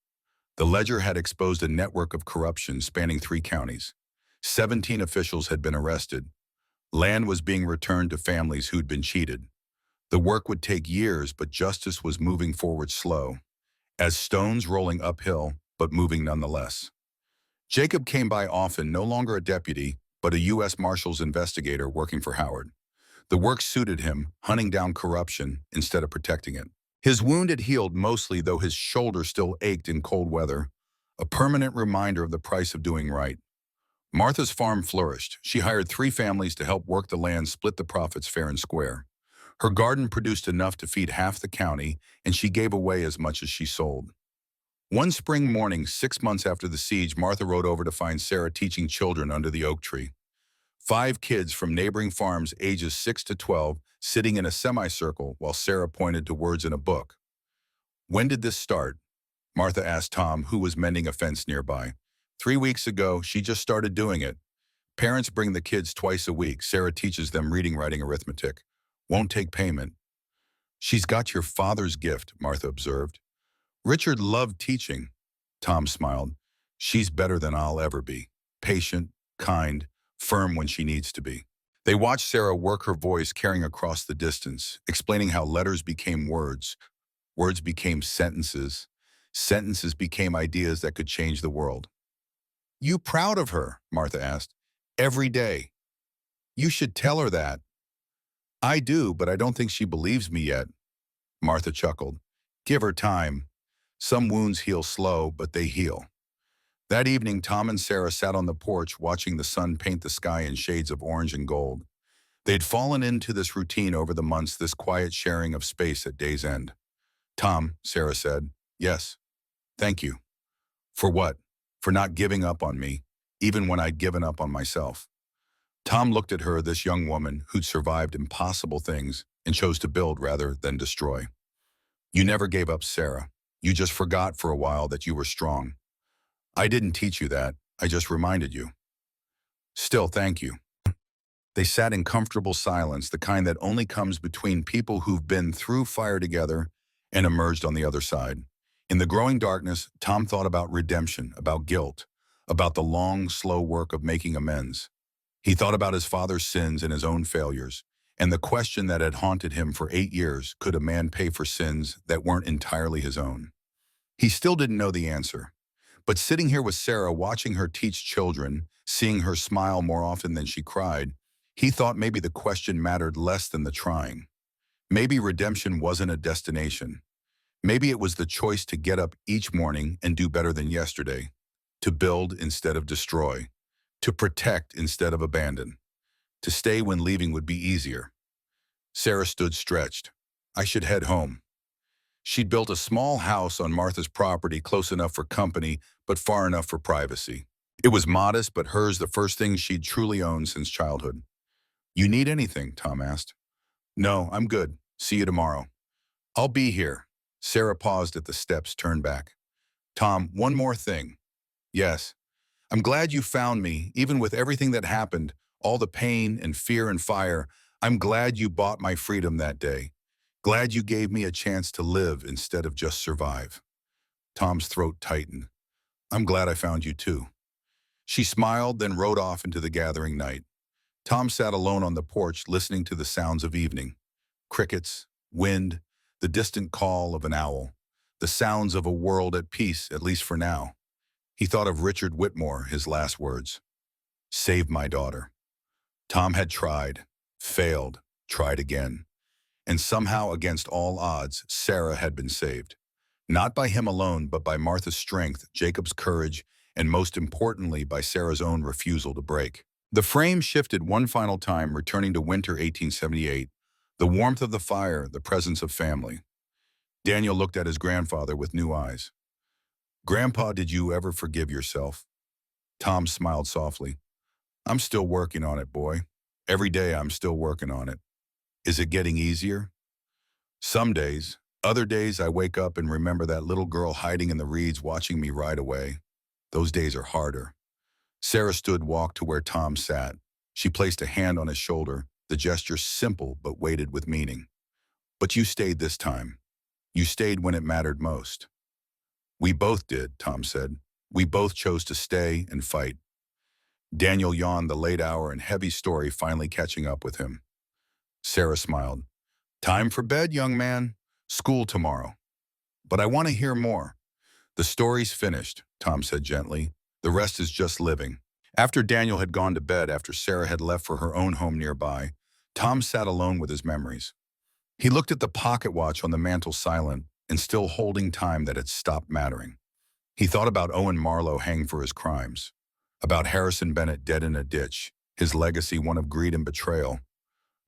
The Ledger had exposed a network of corruption spanning 3 counties. 17 officials had been arrested. Land was being returned to families who'd been cheated. The work would take years, but justice was moving forward slow, as stones rolling uphill, but moving nonetheless. Jacob came by often, no longer a deputy, but a U.S. Marshals investigator working for Howard. The work suited him, hunting down corruption instead of protecting it. His wound had healed mostly, though his shoulder still ached in cold weather, a permanent reminder of the price of doing right. Martha's farm flourished. She hired 3 families to help work the land, split the profits fair and square. Her garden produced enough to feed half the county, and she gave away as much as she sold. One spring morning, 6 months after the siege, Martha rode over to find Sarah teaching children under the oak tree. 5 kids from neighboring farms, ages 6 to 12, sitting in a semicircle while Sarah pointed to words in a book. When did this start? Martha asked Tom, who was mending a fence nearby. 3 weeks ago, she just started doing it. Parents bring the kids twice a week. Sarah teaches them reading, writing, arithmetic. Won't take payment. She's got your father's gift, Martha observed. Richard loved teaching. Tom smiled. She's better than I'll ever be. Patient, kind, firm when she needs to be. They watched Sarah work, her voice carrying across the distance, explaining how letters became words, words became sentences, sentences became ideas that could change the world. You proud of her? Martha asked. Every day. You should tell her that. I do, but I don't think she believes me yet. Martha chuckled. Give her time. Some wounds heal slow, but they heal. That evening, Tom and Sarah sat on the porch watching the sun paint the sky in shades of orange and gold. They'd fallen into this routine over the months, this quiet sharing of space at day's end. Tom, Sarah said, yes, thank you. For what? For not giving up on me, even when I'd given up on myself. Tom looked at her, this young woman who'd survived impossible things and chose to build rather than destroy. You never gave up, Sarah. You just forgot for a while that you were strong. I didn't teach you that. I just reminded you. Still, thank you. They sat in comfortable silence, the kind that only comes between people who've been through fire together and emerged on the other side. In the growing darkness, Tom thought about redemption, about guilt, about the long, slow work of making amends. He thought about his father's sins and his own failures, and the question that had haunted him for 8 years, could a man pay for sins that weren't entirely his own? He still didn't know the answer. But sitting here with Sarah, watching her teach children, seeing her smile more often than she cried, he thought maybe the question mattered less than the trying. Maybe redemption wasn't a destination. Maybe it was the choice to get up each morning and do better than yesterday, to build instead of destroy, to protect instead of abandon, to stay when leaving would be easier. Sarah stood stretched. I should head home. She'd built a small house on Martha's property, close enough for company, but far enough for privacy. It was modest, but hers, the first thing she'd truly owned since childhood. You need anything? Tom asked. No, I'm good. See you tomorrow. I'll be here. Sarah paused at the steps, turned back. Tom, one more thing. Yes, I'm glad you found me, even with everything that happened, all the pain and fear and fire. I'm glad you bought my freedom that day. Glad you gave me a chance to live instead of just survive. Tom's throat tightened. I'm glad I found you too. She smiled, then rode off into the gathering night. Tom sat alone on the porch listening to the sounds of evening. Crickets, wind, the distant call of an owl, the sounds of a world at peace, at least for now. He thought of Richard Whitmore, his last words. Save my daughter. Tom had tried, failed, tried again. And somehow, against all odds, Sarah had been saved. Not by him alone, but by Martha's strength, Jacob's courage, and most importantly, by Sarah's own refusal to break. The frame shifted one final time, returning to winter 1878, the warmth of the fire, the presence of family. Daniel looked at his grandfather with new eyes. Grandpa, did you ever forgive yourself? Tom smiled softly. I'm still working on it, boy. Every day I'm still working on it. Is it getting easier? Some days. Other days I wake up and remember that little girl hiding in the reeds watching me ride away. Those days are harder. Sarah walked to where Tom sat. She placed a hand on his shoulder, the gesture simple but weighted with meaning. But you stayed this time. You stayed when it mattered most. We both did, Tom said. We both chose to stay and fight. Daniel yawned, the late hour and heavy story finally catching up with him. Sarah smiled. Time for bed, young man. School tomorrow. But I want to hear more. The story's finished, Tom said gently. The rest is just living. After Daniel had gone to bed, after Sarah had left for her own home nearby, Tom sat alone with his memories. He looked at the pocket watch on the mantel, silent and still holding time that had stopped mattering. He thought about Owen Marlowe hanged for his crimes, about Harrison Bennett dead in a ditch, his legacy one of greed and betrayal,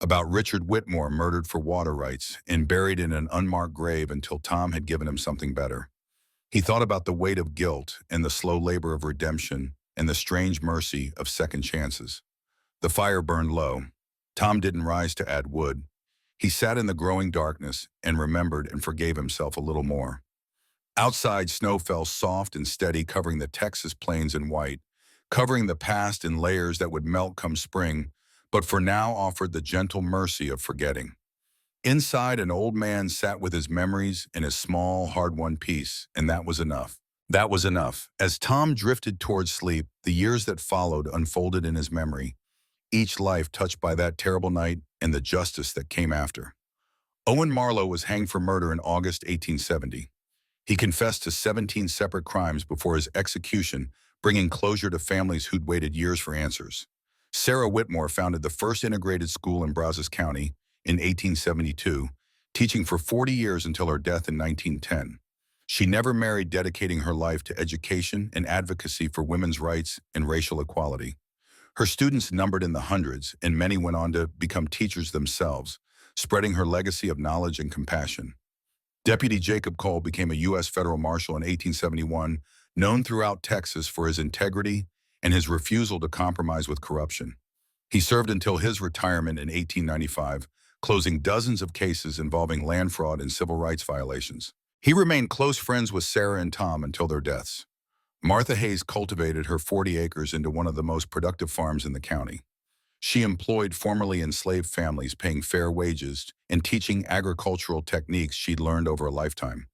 about Richard Whitmore murdered for water rights and buried in an unmarked grave until Tom had given him something better. He thought about the weight of guilt and the slow labor of redemption and the strange mercy of second chances. The fire burned low. Tom didn't rise to add wood. He sat in the growing darkness and remembered and forgave himself a little more. Outside, snow fell soft and steady, covering the Texas plains in white, covering the past in layers that would melt come spring, but for now offered the gentle mercy of forgetting. Inside, an old man sat with his memories and his small, hard-won peace, and that was enough. That was enough. As Tom drifted towards sleep, the years that followed unfolded in his memory, each life touched by that terrible night and the justice that came after. Owen Marlowe was hanged for murder in August 1870. He confessed to 17 separate crimes before his execution, bringing closure to families who'd waited years for answers. Sarah Whitmore founded the first integrated school in Brazos County in 1872, teaching for 40 years until her death in 1910. She never married, dedicating her life to education and advocacy for women's rights and racial equality. Her students numbered in the hundreds, and many went on to become teachers themselves, spreading her legacy of knowledge and compassion. Deputy Jacob Cole became a U.S. federal marshal in 1871, known throughout Texas for his integrity and his refusal to compromise with corruption. He served until his retirement in 1895, closing dozens of cases involving land fraud and civil rights violations. He remained close friends with Sarah and Tom until their deaths. Martha Hayes cultivated her 40 acres into one of the most productive farms in the county. She employed formerly enslaved families, paying fair wages and teaching agricultural techniques she'd learned over a lifetime.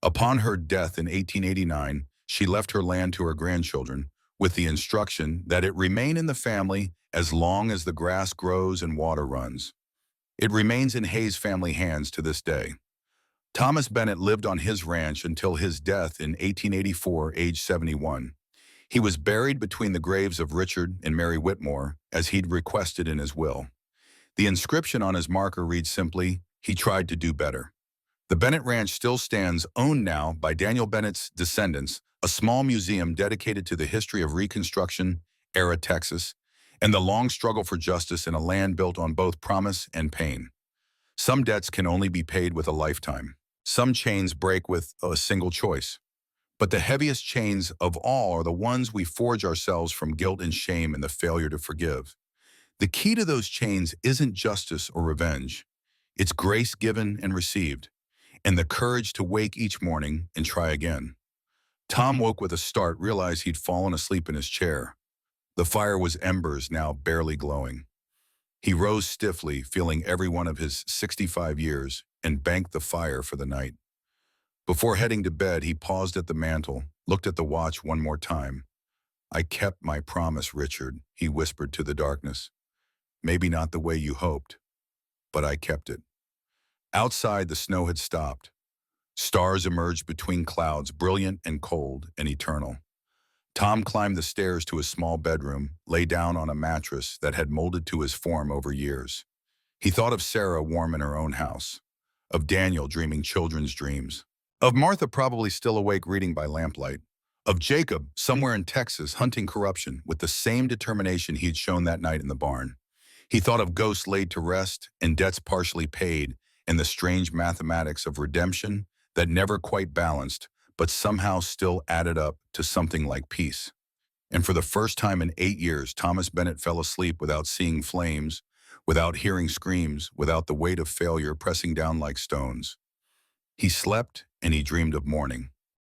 Upon her death in 1889, she left her land to her grandchildren with the instruction that it remain in the family as long as the grass grows and water runs. It remains in Hayes family hands to this day. Thomas Bennett lived on his ranch until his death in 1884, age 71. He was buried between the graves of Richard and Mary Whitmore, as he'd requested in his will. The inscription on his marker reads simply, "He tried to do better." The Bennett Ranch still stands, owned now by Daniel Bennett's descendants, a small museum dedicated to the history of Reconstruction-era Texas and the long struggle for justice in a land built on both promise and pain. Some debts can only be paid with a lifetime. Some chains break with a single choice. But the heaviest chains of all are the ones we forge ourselves from guilt and shame and the failure to forgive. The key to those chains isn't justice or revenge. It's grace given and received. and the courage to wake each morning and try again. Tom woke with a start, realized he'd fallen asleep in his chair. The fire was embers now barely glowing. He rose stiffly, feeling every one of his 65 years, and banked the fire for the night. Before heading to bed, he paused at the mantel, looked at the watch one more time. "I kept my promise, Richard," he whispered to the darkness. "Maybe not the way you hoped, but I kept it." Outside, the snow had stopped. Stars emerged between clouds, brilliant and cold and eternal. Tom climbed the stairs to his small bedroom, lay down on a mattress that had molded to his form over years. He thought of Sarah warm in her own house, of Daniel dreaming children's dreams, of Martha probably still awake reading by lamplight, of Jacob somewhere in Texas hunting corruption with the same determination he'd shown that night in the barn. He thought of ghosts laid to rest and debts partially paid, and the strange mathematics of redemption that never quite balanced, but somehow still added up to something like peace. And for the first time in 8 years, Thomas Bennett fell asleep without seeing flames, without hearing screams, without the weight of failure pressing down like stones. He slept and he dreamed of morning.